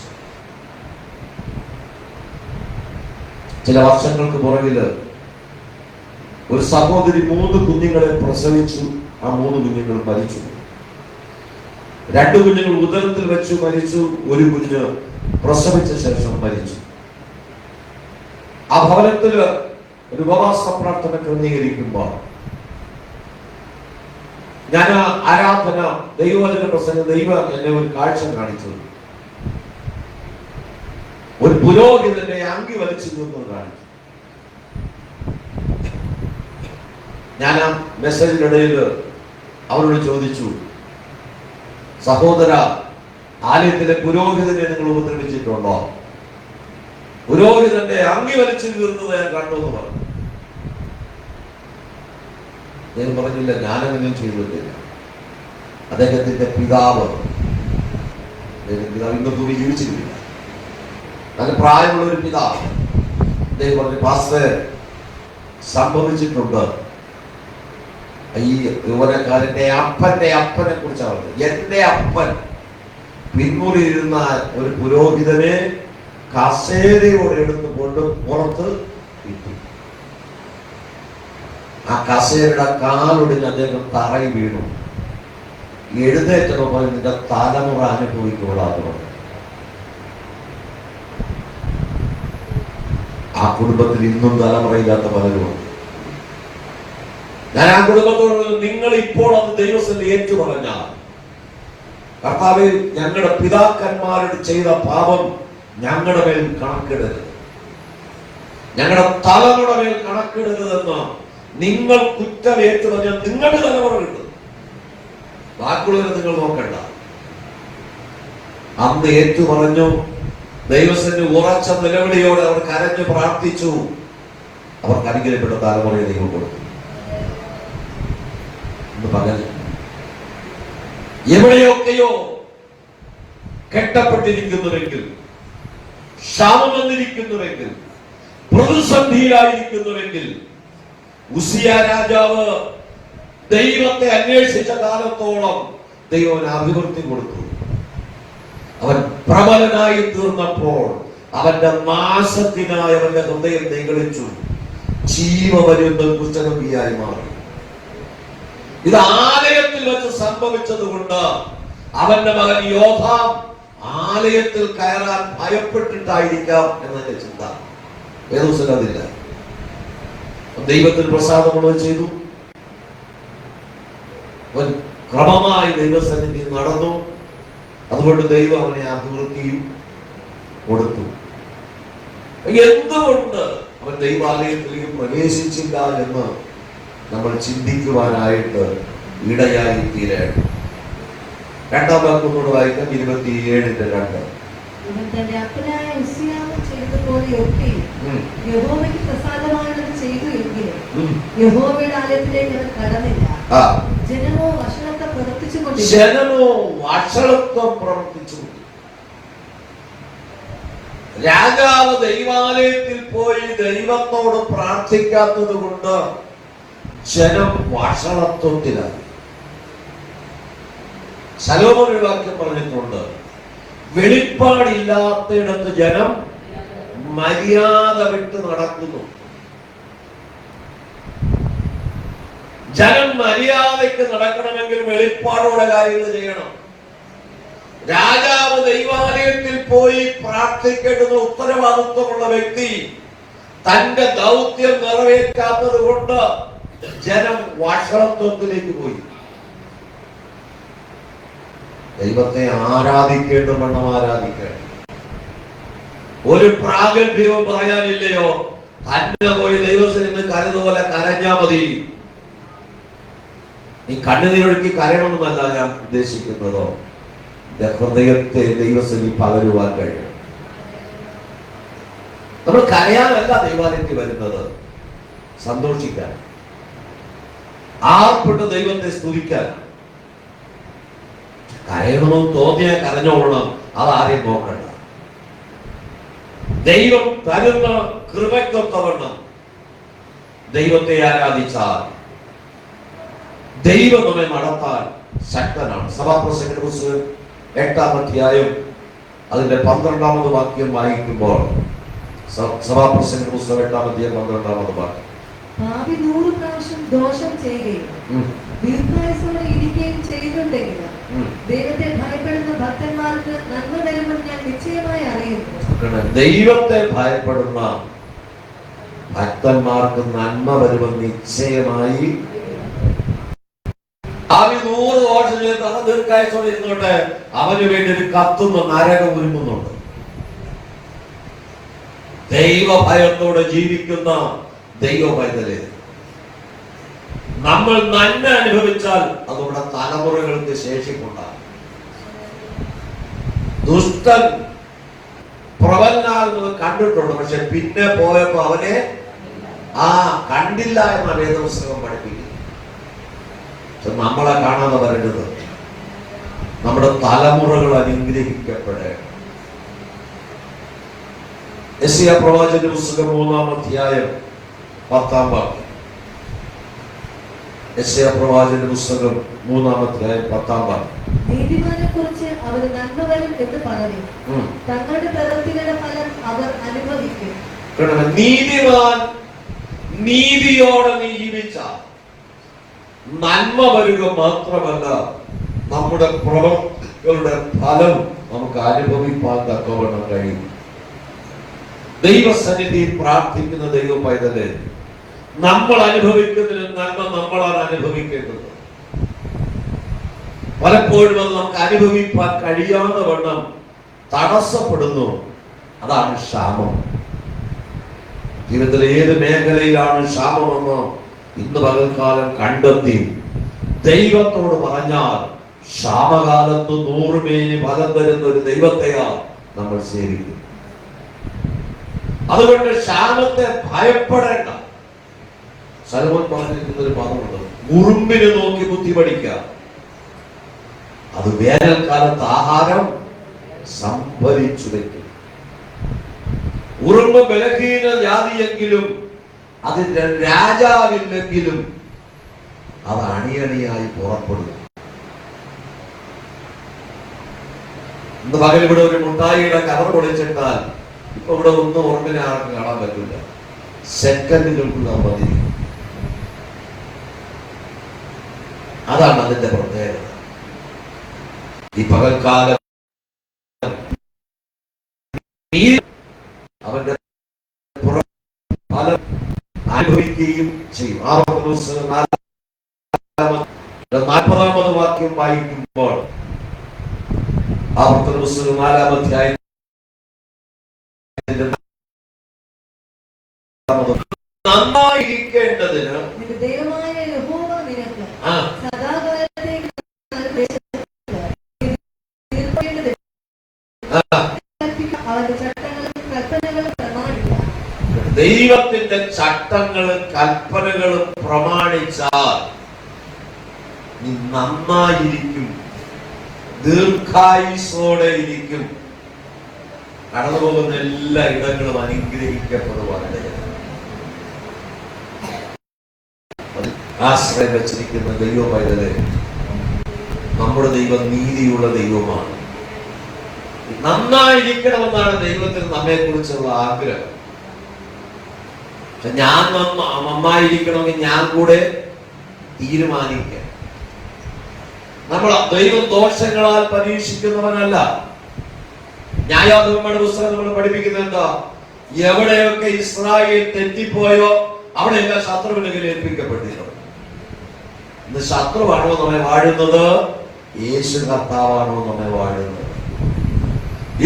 ചില വർഷങ്ങൾക്ക് പുറകില് ഒരു സഹോദരി 3 കുഞ്ഞുങ്ങളെ പ്രസവിച്ചു. ആ 3 കുഞ്ഞുങ്ങൾ മരിച്ചു. 2 കുഞ്ഞുങ്ങൾ ഉദരത്തിൽ വെച്ച് മരിച്ചു. 1 കുഞ്ഞ് പ്രസവിച്ച ശേഷം മരിച്ചു. ആ ഭവനത്തില് ഒരു ഉപവാസ പ്രാർത്ഥന ക്രമീകരിക്കുമ്പോൾ ഞാൻ ആരാധന ദൈവവചന പ്രസംഗം ദൈവം എന്നെ ഒരു കാഴ്ച കാണിച്ചു. ഒരു പുരോഹിതന്റെ അങ്കി വലിച്ചു നിന്ന് കാണിച്ചു. ഞാൻ ആ മെസ്സേജിന്റെ ഇടയിൽ അവരോട് ചോദിച്ചു, സഹോദര, ആലയത്തിലെ പുരോഹിതനെ നിങ്ങൾ ഉപദ്രവിച്ചിട്ടുണ്ടോ? പുരോഹിതന്റെ അങ്കി വലിച്ചു തീർന്നത് ഞാൻ കണ്ടു എന്ന് പറഞ്ഞു. ഞാൻ പറഞ്ഞില്ല, ഞാനങ്ങനെ ചെയ്തിട്ടില്ല. അദ്ദേഹത്തിന്റെ പിതാവ് ഇന്ന് ഭൂമി ജീവിച്ചിട്ടില്ല. നല്ല പ്രായമുള്ള ഒരു പിതാവ് അദ്ദേഹം പറഞ്ഞു, പാസ്റ്റർ, സംഭവിച്ചിട്ടുണ്ട്. ഈ യുവനക്കാരന്റെ അപ്പനെ കുറിച്ചാണ് പറഞ്ഞത്. എന്റെ അപ്പൻ പിന്മുറിയിരുന്ന ഒരു പുരോഹിതനെ കസേരയോടെ എടുത്തുകൊണ്ട് പുറത്ത് ഇട്ടു. ആ കസേരയുടെ കാലൊടിഞ്ഞ് അദ്ദേഹം തറയിൽ വീണു. എഴുന്നേറ്റപ്പോൾ നിന്റെ തലമുറ അനുഭവിക്കൊള്ളാതെ. ആ കുടുംബത്തിൽ ഇന്നും തലമുറയില്ലാത്ത പലരുമുണ്ട്. ഞാൻ ആ കുടുംബത്തോട്, നിങ്ങൾ ഇപ്പോൾ അത് ദൈവത്തിൽ ഏറ്റു പറഞ്ഞാൽ, കർത്താവേ, ഞങ്ങളുടെ പിതാക്കന്മാരോട് ചെയ്ത പാപം ഞങ്ങളുടെ മേൽ കണക്കിടരുത്, ഞങ്ങളുടെ തലമുറ മേൽ കണക്കിടരുതെന്ന് നിങ്ങൾ കുറ്റം ഏറ്റു പറഞ്ഞാൽ നിങ്ങളുടെ തലമുറ കിട്ടും. ബാക്കിയുള്ളവരെ നിങ്ങൾ നോക്കണ്ട. അന്ന് ഏറ്റു പറഞ്ഞു. ദൈവത്തിന് ഉറച്ച നിലവിളിയോടെ അവർ കരഞ്ഞു പ്രാർത്ഥിച്ചു. അവർക്ക് അനുഗ്രഹപ്പെട്ട തലമുറയെ ദൈവം കൊടുത്തു. പകൽ എവിടെയൊക്കെയോ കെട്ടപ്പെട്ടിരിക്കുന്നുവെങ്കിൽ, ക്ഷാമം വന്നിരിക്കുന്നുവെങ്കിൽ, പ്രതിസന്ധിയിലായിരിക്കുന്നുവെങ്കിൽ, ഉസിയ രാജാവ് ദൈവത്തെ അന്വേഷിച്ച കാലത്തോളം ദൈവം അഭിവൃദ്ധി കൊടുത്തു. അവൻ പ്രബലനായി തീർന്നപ്പോൾ അവന്റെ നാശത്തിനായി അവന്റെ ഹൃദയം നിഗളിച്ചു. ജീവപര്യന്തം കുഷ്ഠരോഗിയായി മാറി. ഇത് ആലയത്തിൽ വെച്ച് സംഭവിച്ചത് കൊണ്ട് അവന്റെ മകൻ യോഥാം ആലയത്തിൽ കയറാൻ ഭയപ്പെട്ടിട്ടായിരിക്കാം എന്നതിന്റെ ചിന്ത. വേദപുസ്തകത്തിൽ അതില്ല. ദൈവത്തിന് പ്രസാദമുള്ളത് ചെയ്തു. അവൻ ക്രമമായി ദൈവസന്നിധി നടന്നു. അതുകൊണ്ട് ദൈവം അവനെ അഭിവൃദ്ധിയും കൊടുത്തു. എന്തുകൊണ്ട് അവൻ ദൈവാലയത്തിലേക്ക് പ്രവേശിച്ചില്ല എന്ന് നമ്മൾ ചിന്തിക്കുവാനായിട്ട് ഇടയായി തീരണം. 2 വാക്യം വായിക്കാം. 27:2.
അവൻ തന്റെ അപ്പനായ ഉസ്സിയാവ് ചെയ്തതുപോലെയൊക്കെയും യഹോവയ്ക്ക് പ്രസാദമായുള്ളത് ചെയ്തു എങ്കിലും യഹോവയുടെ ആലയത്തിലേക്ക് അവൻ കടന്നില്ല. ജനമോ വഷളത്വം പ്രവർത്തിച്ചു.
രാജാവ് ദൈവാലയത്തിൽ പോയി ദൈവത്തോട് പ്രാർത്ഥിക്കാത്തത് കൊണ്ട് ജനം വഷളത്വത്തിലായി. ശലോമോൻ ഒരു വാക്യം പറഞ്ഞിട്ടുണ്ട്, വെളിപ്പാടില്ലാത്തയിടത്ത് ജനം മര്യാദ വിട്ട് നടക്കുന്നു. ജനം മര്യാദയ്ക്ക് നടക്കണമെങ്കിൽ വെളിപ്പാടോടെ കാര്യങ്ങൾ ചെയ്യണം. രാജാവ് ദൈവാലയത്തിൽ പോയി പ്രാർത്ഥിക്കേണ്ടുന്ന ഉത്തരവാദിത്വമുള്ള വ്യക്തി തന്റെ ദൗത്യം നിറവേറ്റാത്തത് കൊണ്ട് ജനം വഷളത്വത്തിലേക്ക് പോയി. ദൈവത്തെ ആരാധിക്കേണ്ടവണ്ണം ആരാധിക്കണം. ഒരു പ്രാഗൽഭ്യവും പറയാനില്ലയോ? തന്നെ പോയി ദൈവത്തിൽ നിന്ന് കരുതുപോലെ കരഞ്ഞാ മതി. ഈ കണ്ണുനീരൊഴുക്കി കരയണമെന്നല്ല ഞാൻ ഉദ്ദേശിക്കുന്നതോ, ഹൃദയത്തെ ദൈവസേന പകരുവാൻ കഴിയും. നമ്മൾ കരയാനല്ല ദൈവാലയത്തിൽ വരുന്നത്, സന്തോഷിക്കാൻ, ആർപ്പെട്ട് ദൈവത്തെ സ്തുതിക്കാൻ. കരയണമെന്ന് തോന്നിയാൽ കരഞ്ഞോളണം, അതാരെയും നോക്കണ്ട. ദൈവം തരുന്ന കൃപയ്ക്കൊത്തവണ്ണം ദൈവത്തെ ആരാധിച്ചാൽ ദൈവം നമ്മെ നടത്താൻ ശക്തനാണ്. സഭാപ്രസംഗ പുസ്തകം 8-ാം അധ്യായം അതിന്റെ 12-ാമത് വാക്യം വായിക്കുമ്പോൾ, സഭാപ്രസംഗ പുസ്തകം 8-ാം അധ്യായം 12-ാമത് വാക്യം,
പാപി 100 പ്രാവശ്യം ദോഷം ചെയ്യുകയും ദീർഘായുസ്സോടെ ഇരിക്കുകയും ചെയ്തിട്ടുണ്ടെങ്കിൽ ദൈവത്തെ ഭയപ്പെടുന്ന ഭക്തന്മാർക്ക് നന്മ വരുമെന്ന് ഞാൻ നിശ്ചയമായി അറിയുന്നു.
ദൈവത്തെ ഭയപ്പെടുന്ന ഭക്തന്മാർക്ക് നന്മ വരുമെന്ന് നിശ്ചയമായി. അവന് 100 ദോഷം ചെയ്ത് അത് ദീർഘായുസ്സോടെ ഇരുന്നോട്ടെ, അവന് വേണ്ടി ഒരു കത്തുന്ന നരകം ഒരുങ്ങുന്നുണ്ട്. ദൈവഭയത്തോടെ ജീവിക്കുന്ന ദൈവ പൈതലേ, നമ്മൾ നന്മ അനുഭവിച്ചാൽ അതുകൊണ്ട് തലമുറകൾക്ക് ശേഷിപ്പുണ്ടാകും. ദുഷ്ടൻ പ്രബലനാകുന്നത് കണ്ടിട്ടുണ്ട്, പക്ഷെ പിന്നെ പോയപ്പോ അവനെ കണ്ടില്ല എന്ന വേദപുസ്തകം പഠിപ്പിക്കുന്നു. നമ്മളെ കാണാതെ വരരുത്, നമ്മുടെ തലമുറകൾ അനുഗ്രഹിക്കപ്പെടേണ്ട. യെശയ്യാ പ്രവാചകന്റെ പുസ്തകം 3-ാം അധ്യായം 10-ാം വാക്യം. യെശയ്യാ പ്രവാചകന്റെ പുസ്തകം 3-ാം അധ്യായം 10-ാം വാക്യം.
നീതിമാനെ കുറിച്ച് അവർ നന്മ വരും എന്ന് പറയും, തങ്ങളുടെ പ്രവൃത്തികളുടെ ഫലം അവർ അനുഭവിക്കും.
നീതിമാൻ നീതിയോടെ നീ ജീവിച്ചാൽ നന്മ വരിക മാത്രമല്ല, നമ്മുടെ പ്രവൃത്തികളുടെ ഫലം നമുക്ക് അനുഭവിപ്പാൻ തക്കവണ്ണം കഴിയും. ദൈവസന്നിധിയിൽ പ്രാർത്ഥിക്കുന്ന ദൈവ പൈതലേ, നമ്മൾ അനുഭവിക്കുന്നതിന് നന്മ നമ്മളാണ് അനുഭവിക്കേണ്ടത്. പലപ്പോഴും അത് നമുക്ക് അനുഭവിപ്പാൻ കഴിയാതെ വണ്ണം തടസ്സപ്പെടുന്നു. അതാണ് ക്ഷാമം. ജീവിതത്തിലെ ഏത് മേഖലയിലാണ് ക്ഷാമമെന്ന് ഇന്ന് പകൽക്കാലം കണ്ടെത്തി ദൈവത്തോട് പറഞ്ഞാൽ ക്ഷാമകാലത്ത് 100 മേനി ഫലം തരുന്ന ഒരു ദൈവത്തെയാ നമ്മൾ സേവിക്കും. അതുകൊണ്ട് ക്ഷാമത്തെ ഭയപ്പെടേണ്ട. സലോമോൻ പറഞ്ഞിരിക്കുന്ന ഒരു പദമുണ്ട്, ഉറുമ്പിനെ നോക്കി ബുദ്ധി പഠിക്കുക, അത് വേനൽക്കാലത്ത് ആഹാരം സംഭരിച്ചു വെക്കും. ഉറുമ്പ് ബലഹീന ജാതിയെങ്കിലും അതിന്റെ രാജാവില്ലെങ്കിലും അത് അണിയണിയായി പുറപ്പെടുന്നു. ഇന്ന് പകൽ ഇവിടെ ഒരു മുട്ടായിയുടെ കവർ പൊളിച്ചിട്ടാൽ ഇപ്പൊ ഇവിടെ ഒന്നും ഓർമ്മ ആർക്കും കാണാൻ പറ്റില്ല, സെക്കൻഡുകൾക്കുള്ള മതി. അതാണ് അതിന്റെ പ്രത്യേകത. ഈ പകൽക്കാലം അവന്റെ ഫലം അനുഭവിക്കുകയും ചെയ്യും. 40-ാമത് വാക്യം വായിക്കുമ്പോൾ, ആവർത്തന പുസ്തകം 4-ാം അധ്യായം നന്നായിരിക്കേണ്ടതിന്
ദൈവമായ യഹോവ നിനക്ക് സദാകാലത്തേക്ക് അവന്റെ ചട്ടങ്ങളും കൽപ്പനകളും പ്രമാണിക്കുക.
ദൈവത്തിന്റെ ചട്ടങ്ങളും കൽപ്പനകളും പ്രമാണിച്ചാൽ നീ നന്നായിരിക്കും, ദീർഘായുസ്സോടെ ഇരിക്കും. കടന്നു പോകുന്ന എല്ലാ ഇടങ്ങളും അനുഗ്രഹിക്കപ്പെടുവാനാണ് ആശ്രയം വെച്ചിരിക്കുന്ന ദൈവ പൈതലെ, നമ്മുടെ ദൈവം നീതിയുള്ള ദൈവമാണ്. നന്നായിരിക്കണമെന്നാണ് ദൈവത്തിന് നമ്മെ കുറിച്ചുള്ള ആഗ്രഹം. പക്ഷെ ഞാൻ നന്നായിരിക്കണമെങ്കിൽ ഞാൻ കൂടെ തീരുമാനിക്കാം. നമ്മൾ ദൈവം ദോഷങ്ങളാൽ പരീക്ഷിക്കുന്നവനല്ല. ന്യായാധിപന്മാരുടെ പുസ്തകം നമ്മൾ പഠിപ്പിക്കുന്നത് എന്താ? എവിടെയൊക്കെ ഇസ്രായേൽ തെറ്റിപ്പോയോ അവിടെയെല്ലാം ശത്രുവിന്റെ കയ്യിൽ ഏൽപ്പിക്കപ്പെട്ടിരുന്നു. ഇന്ന് ശത്രുവാണോ നമ്മെ വാഴുന്നത്? യേശു കർത്താവാണോ നമ്മെ വാഴുന്നത്?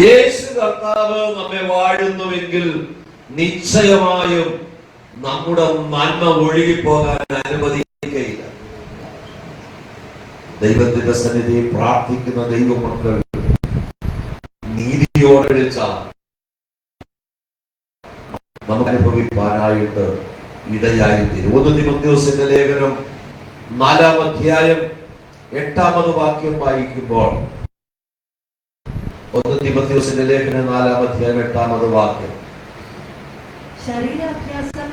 യേശു കർത്താവ് നമ്മെ വാഴുന്നുവെങ്കിൽ നിശ്ചയമായും നമ്മുടെ നന്മ ഒഴുകിപ്പോകാൻ അനുവദിക്കുകയില്ല. ദൈവത്തിന്റെ സന്നിധിയിൽ പ്രാർത്ഥിക്കുന്ന ദൈവമക്കൾ നീതിയോടെ വിളിച്ചാൽ നമുക്ക് അനുഭവിക്കാനായിട്ട് ഇടയായി തീരും. 1 തിമോഥെയോസിന്റെ ലേഖനം 4-ാം അധ്യായം 8-ാമത് വാക്യം വായിക്കുമ്പോൾ, 1 തിമോഥെയോസിന്റെ ലേഖനം 4-ാം അധ്യായം 8-ാമത് വാക്യം,
ശരീരാഭ്യാസം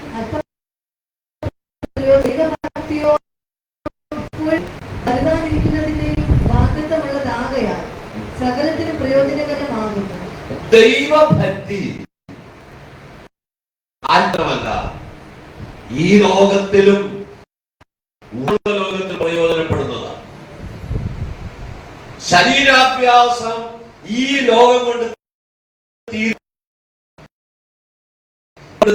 വരുവാനിരിക്കുന്നതിന്റെയും വാഗ്ദത്തമുള്ളതാകയാൽ സകലത്തിനും പ്രയോജനകരമാകുന്നു.
ദൈവഭക്തി അല്ല, ഈ ലോകത്തിലും ലോകത്തിൽ പ്രയോജനപ്പെടുന്നതാണ്. ശരീരാഭ്യാസം ഈ ലോകം കൊണ്ട്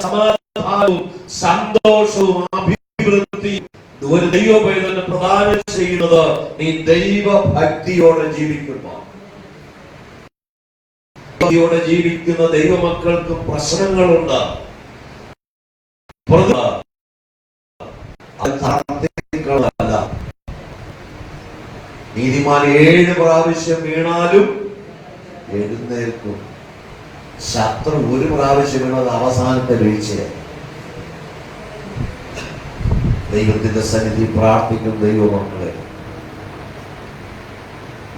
സമാധാനവും സന്തോഷവും അഭിവൃദ്ധിയും ഒരു ദൈവപൈതലിന് പ്രദാനം ചെയ്യുന്നത് നീ ദൈവഭക്തിയോടെ ജീവിക്കുമ്പോൾ. ഭക്തിയോടെ ജീവിക്കുന്ന ദൈവമക്കൾക്ക് പ്രശ്നങ്ങളുണ്ട്. നീതിമാൻ 7 പ്രാവശ്യം വീണാലും എഴുന്നേൽക്കും. ശത്രു 1 പ്രാവശ്യം വീണത് അവസാനത്തെ വീഴ്ചയാണ്. ദൈവത്തിന്റെ സന്നിധി പ്രാർത്ഥിക്കും ദൈവമക്കളെ,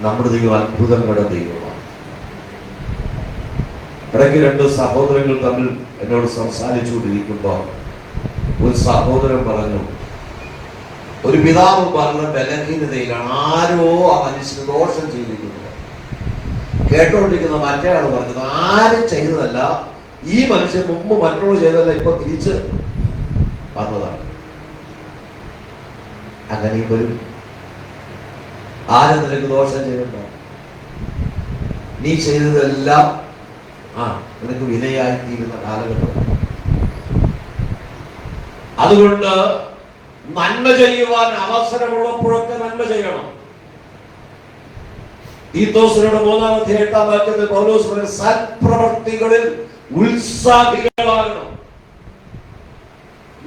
നമ്മുടെ ദൈവം അത്ഭുതങ്ങളുടെ ദൈവമാണ്. ഇടയ്ക്ക് 2 സഹോദരങ്ങൾ തമ്മിൽ എന്നോട് സംസാരിച്ചുകൊണ്ടിരിക്കുമ്പോൾ ഒരു സഹോദരൻ പറഞ്ഞു, ഒരു പിതാവ് വളരെ ബലഹീനതയിലാണ്, ആരോ ആ മനുഷ്യന് ദോഷം ചെയ്തിരിക്കുന്നത്. കേട്ടോണ്ടിരിക്കുന്ന മറ്റേ ആൾ പറഞ്ഞത്, ആരും ചെയ്തതല്ല, ഈ മനുഷ്യൻ മുമ്പ് മറ്റുള്ള ചെയ്തതല്ല, ഇപ്പൊ തിരിച്ച് വന്നതാണ്. അങ്ങനെയും വരും. ആരും നിനക്ക് ദോഷം ചെയ്യണ്ട, നീ ചെയ്തതെല്ലാം നിനക്ക് വിനയായിത്തീരുന്ന കാലഘട്ടം. അതുകൊണ്ട് നന്മ ചെയ്യുവാൻ അവസരമുള്ളപ്പോഴൊക്കെ നന്മ ചെയ്യണം. തീത്തോസിനോട് 3-ാം അധ്യായം 8-ാം വാക്യത്തിൽ പൗലോസ് പറയുന്ന സൽപ്രവൃത്തികളിൽ ഉത്സാഹികളാകണം.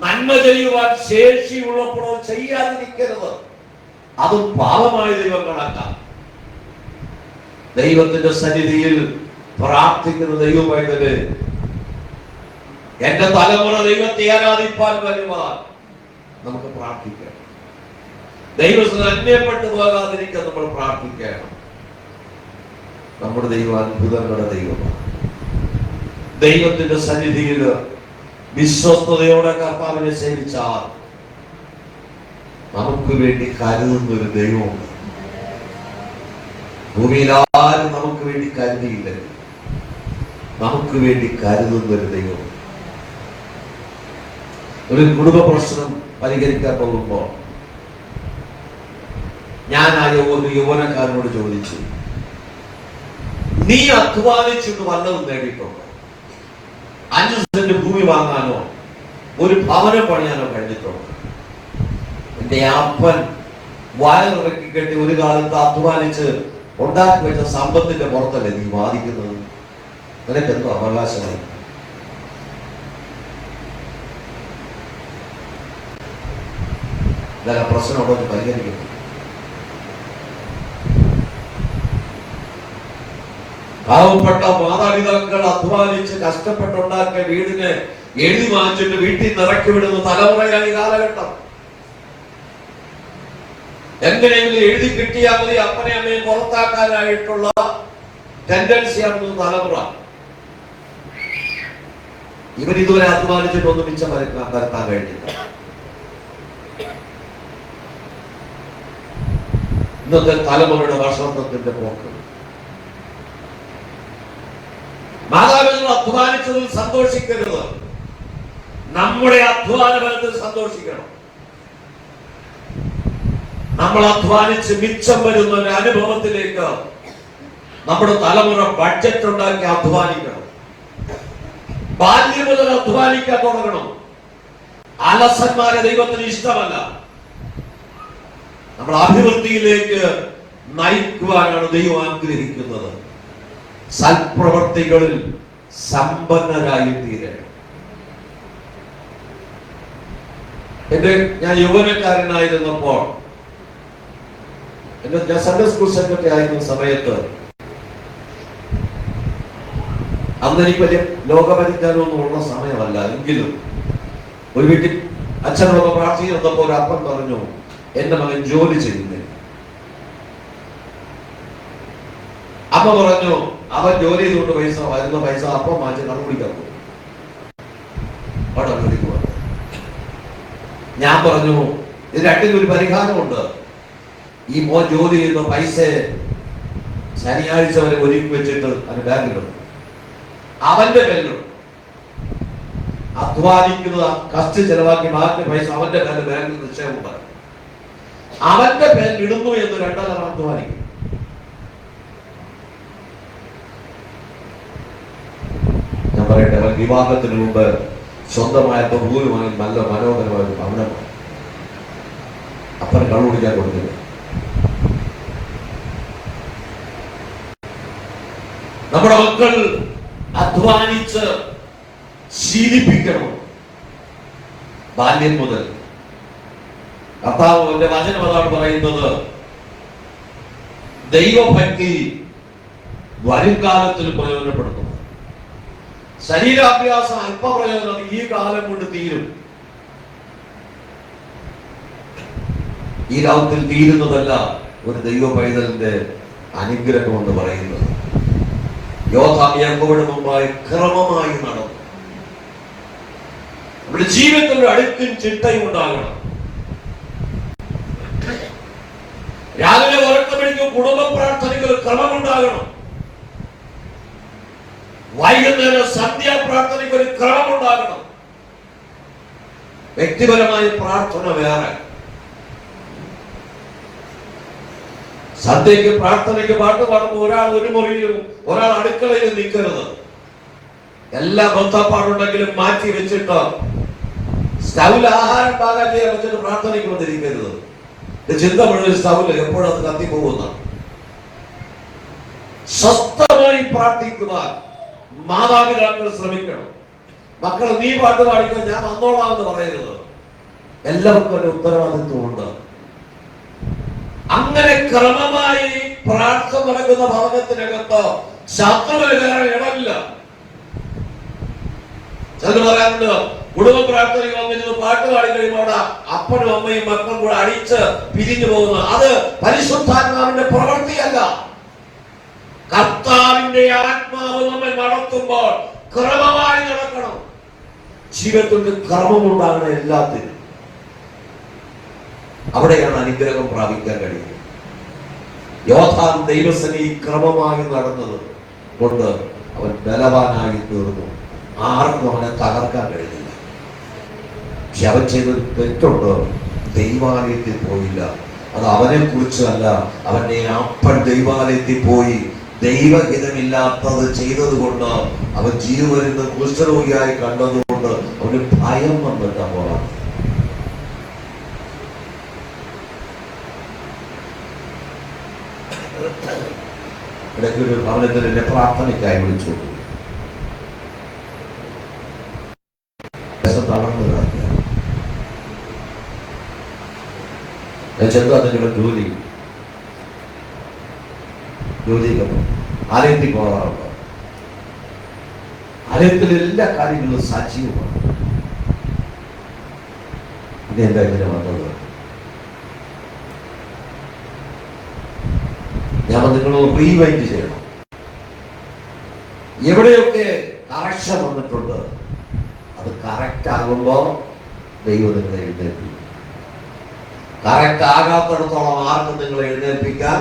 നന്മ ചെയ്യുവാൻ ശേഷിയുള്ളപ്പോൾ ചെയ്യാതിരിക്കരുത്. അതും പാപമായി ദൈവം കണക്കാം. ദൈവത്തിന്റെ സന്നിധിയിൽ പ്രാർത്ഥിക്കുന്ന ദൈവമായിട്ട് എന്റെ തലമുറ ദൈവത്തെ ആരാധിപ്പാൻ വരുവാൻ നമുക്ക് പ്രാർത്ഥിക്കാം. ദൈവത്തിന് അന്യപ്പെട്ടു പോകാതിരിക്കാൻ നമ്മൾ പ്രാർത്ഥിക്കണം. നമ്മുടെ ദൈവം അത്ഭുതങ്ങളുടെ ദൈവമാണ്. ദൈവത്തിന്റെ സന്നിധിയിൽ വിശ്വസ്തയോടെ കർത്താവിനെ സേവിച്ചാൽ നമുക്ക് വേണ്ടി കരുതുന്ന ഒരു ദൈവമുണ്ട്. ഭൂമിയിൽ ആരും നമുക്ക് വേണ്ടി കരുതിയില്ല, നമുക്ക് വേണ്ടി കരുതുന്ന ഒരു ദൈവം. ഒരു കുടുംബ പ്രശ്നം പരിഹരിക്കാൻ പോകുമ്പോൾ ഞാൻ ഒരു യുവനക്കാരനോട് ചോദിച്ചു, നീ അധ്വാനിച്ചിട്ട് വല്ലതും നേടിയിട്ടുണ്ടോ? 5 സെന്റ് ഭൂമി വാങ്ങാനോ ഒരു ഭവനം പണിയാനോ കഴിഞ്ഞിട്ടുണ്ടോ? എന്റെ അപ്പൻ വയറിറക്കി കെട്ടി ഒരു കാലത്ത് അധ്വാനിച്ച് ഉണ്ടാക്കി വെച്ച സമ്പത്തിന്റെ പുറത്തല്ലേ നീ വാദിക്കുന്നത്? നിനക്ക് എന്തോ അവകാശമായി? പ്രശ്നം അവിടെ പരിഹരിക്കുന്നു. പാവപ്പെട്ട മാതാപിതാക്കൾ അധ്വാനിച്ച് കഷ്ടപ്പെട്ടുണ്ടാക്കിയ വീടിനെ എഴുതി വാങ്ങിച്ചിട്ട് വീട്ടിൽ നിറക്കി വിടുന്ന തലമുറയായി കാലഘട്ടം. എങ്ങനെയെങ്കിലും എഴുതി കിട്ടിയാൽ മതി അപ്പനെ അമ്മയെ പുറത്താക്കാനായിട്ടുള്ള ടെൻഡൻസിയാണ് തലമുറ. ഇവരിതുവരെ അധ്വാനിച്ചിട്ടൊന്നും മിച്ചം വരുത്താൻ കഴിഞ്ഞില്ല. ഇന്നത്തെ തലമുറയുടെ വർഷത്വത്തിന്റെ പോക്ക്. മാതാപിതാക്കൾ അധ്വാനിച്ചതിൽ സന്തോഷിക്കരുത്, നമ്മുടെ അധ്വാന ഫലത്തിൽ സന്തോഷിക്കണം. നമ്മൾ അധ്വാനിച്ച് മിച്ചം വരുന്ന ഒരു അനുഭവത്തിലേക്ക് നമ്മുടെ തലമുറ ബഡ്ജറ്റ് ഉണ്ടാക്കി അധ്വാനിക്കണം. ബാല്യം മുതൽ അധ്വാനിക്കാൻ തുടങ്ങണം. അലസന്മാരെ ദൈവത്തിന് ഇഷ്ടമല്ല. നമ്മൾ അഭിവൃദ്ധിയിലേക്ക് നയിക്കുവാനാണ് ദൈവം ആഗ്രഹിക്കുന്നത്. സൽപ്രവർത്തികളിൽ സമ്പന്നരായി തീരണം. ഞാൻ യൗവനക്കാരനായിരുന്നപ്പോൾ ഞാൻ സൺഡേ സ്കൂൾ സെക്രട്ടറി ആയിരുന്ന സമയത്ത് അന്ന് എനിക്ക് വലിയ ലോകപരിജ്ഞാനമൊന്നും ഉള്ള സമയമല്ല. എങ്കിലും ഒരു വീട്ടിൽ അച്ഛനോട് പ്രാർത്ഥിച്ചിരുന്നപ്പോൾ ഒരു അപ്പൻ പറഞ്ഞു, എന്റെ മകൻ ജോലി ചെയ്യുന്നില്ല. അമ്മ പറഞ്ഞു, അവൻ ജോലി ചെയ്തുകൊണ്ട് വരുന്ന പൈസ അപ്പം മാറ്റി കണ്ടുപിടിക്കാൻ പോകും. ഞാൻ പറഞ്ഞു, ഇത് രണ്ടിനും ഒരു പരിഹാരമുണ്ട്. ഈ മോൻ ജോലി ചെയ്യുന്ന പൈസ ശനിയാഴ്ച വരെ ഒരുക്കി വെച്ചിട്ട് അത് ബാങ്കിലുണ്ട്, അവന്റെ പേരിലുണ്ട്. അധ്വാനിക്കുന്നത് കഷ്ടി ചെലവാക്കി ബാക്കി പൈസ അവന്റെ പേരിൽ ബാങ്കിൽ നിക്ഷേപം, അവന്റെ പേരിൽ ഇടുന്നു എന്ന് രണ്ടാം അധ്വാനിക്കും. ഞാൻ പറയട്ടെ, അവൻ വിവാഹത്തിന് മുമ്പ് സ്വന്തമായ ബഹുമാനം നല്ല മനോഹരമായ ഒരു ഭവനമാണ്. അപ്പൻ കണ്ണുപിടിക്കാൻ കൊടുക്കില്ല. നമ്മുടെ മക്കൾ അധ്വാനിച്ച് ശീലിപ്പിക്കണം ബാല്യം മുതൽ. കർത്താവിന്റെ വചനം അതാണ് പറയുന്നത്, ദൈവഭക്തി വരും കാലത്തിൽ പ്രയോജനപ്പെടുത്തുന്നു. ശരീരാഭ്യാസം അല്പപ്രയോജനം ഈ കാലം കൊണ്ട് തീരും. ഈ ലോകത്തിൽ തീരുന്നതല്ല ഒരു ദൈവ പൈതലിന്റെ അനുഗ്രഹം എന്ന് പറയുന്നത്. യോദ്ധാം യാക്കോബിന് മുമ്പായി ക്രമമായി നടന്നു. നമ്മുടെ ജീവിതത്തിൽ ഒരു അടുക്കും ചിട്ടയും ഉണ്ടാകണം. രാവിലെ ഉറക്കമെടുക്കും കുടുംബ പ്രാർത്ഥനയ്ക്ക് ഒരു ക്രമമുണ്ടാകണം. വൈകുന്നേരം സന്ധ്യാപ്രാർത്ഥനയ്ക്ക് ഒരു ക്രമമുണ്ടാകണം. വ്യക്തിപരമായ പ്രാർത്ഥന വേറെ, സന്ധ്യയ്ക്ക് പ്രാർത്ഥനയ്ക്ക് പാട്ട് പാടുമ്പോൾ ഒരാൾ ഒരു മുറിയിലും ഒരാൾ അടുക്കളയിലും നിൽക്കരുത്. എല്ലാ ബന്ധപ്പാടുണ്ടെങ്കിലും മാറ്റി വെച്ചിട്ട് സ്റ്റൗവിൽ ആഹാരം പാകം ചെയ്യാൻ വെച്ചിട്ട് പ്രാർത്ഥനയ്ക്ക് വന്നിരിക്കരുത്. ചിന്ത മുഴുവൻ സ്റ്റൗവിൽ എപ്പോഴും അത് കത്തിപ്പോകുന്നതാണ്. സ്വസ്ഥമായി പ്രാർത്ഥിക്കുവാൻ മാതാപിതാക്കൾ ശ്രമിക്കണം. മക്കൾ നീ പാട്ട് പാടിക്കോ, ഞാൻ വന്നോളാം എന്ന് പറയരുത്. എല്ലാവർക്കും ഒരു ഉത്തരവാദിത്വമുണ്ട്. അങ്ങനെ ക്രമമായി പ്രാർത്ഥന നടക്കുന്ന ഭവനത്തിനകത്ത് ശത്രുവിന് വേറെ ഇടമില്ല. ചിലർ പറയാറുണ്ട്, കുടുംബ പ്രാർത്ഥനയ്ക്ക് വന്നിരുന്ന് പാട്ട് പാടി കഴിയുമ്പോൾ അപ്പനും അമ്മയും മക്കളും കൂടെ അടിച്ച് പിരിഞ്ഞു പോകുന്നു. അത് പരിശുദ്ധാത്മാവിന്റെ പ്രവൃത്തിയല്ല. കർത്താവിന്റെ ആത്മാവ് നമ്മെ നടത്തുമ്പോൾ ക്രമമായി നടക്കണം. ജീവിതത്തിൽ ക്രമമുണ്ടാകണം എല്ലാത്തിനും. അവിടെയാണ് അനുഗ്രഹം പ്രാപിക്കാൻ കഴിയുന്നത്. യോദ്ധാൻ ദൈവസേന ക്രമമായി നടന്നത് കൊണ്ട് അവൻ ബലവാനായി തീർന്നു. ആർക്കും അവനെ തകർക്കാൻ കഴിഞ്ഞില്ല. പക്ഷെ അവൻ ചെയ്തൊരു തെറ്റുണ്ട്, ദൈവാലയത്തിൽ പോയില്ല. അത് അവനെ കുറിച്ചല്ല, അവന്റെ അപ്പൻ ദൈവാലയത്തിൽ പോയി ദൈവഹിതമില്ലാത്തത് ചെയ്തത് കൊണ്ട് അവൻ ജീവരുന്ന കുഷ്ഠരോഗിയായി കണ്ടതുകൊണ്ട് അവന് ഭയം വന്നിട്ട് പോകാം. ഇടയ്ക്ക് ഒരു ഭവനത്തിൽ എന്നെ പ്രാർത്ഥനയ്ക്കായി വിളിച്ചു. ചെറുതാ ജോലി ആലയത്തിൽ പോകാറുണ്ട്. ആലയത്തിൽ എല്ലാ കാര്യങ്ങളും സജീവമാണ്. ഇതെന്താ ഇങ്ങനെ വന്നത്? ഞാൻ നിങ്ങൾ റീവൈൻഡ് ചെയ്യണം. എവിടെയൊക്കെ കറക്ഷൻ വന്നിട്ടുണ്ട് അത് കറക്റ്റ് ആകുമ്പോ ദൈവം നിങ്ങളെ എഴുന്നേൽപ്പിക്കും. കറക്റ്റ് ആകാത്തിടത്തോളം ആർക്കും നിങ്ങളെ എഴുന്നേൽപ്പിക്കാൻ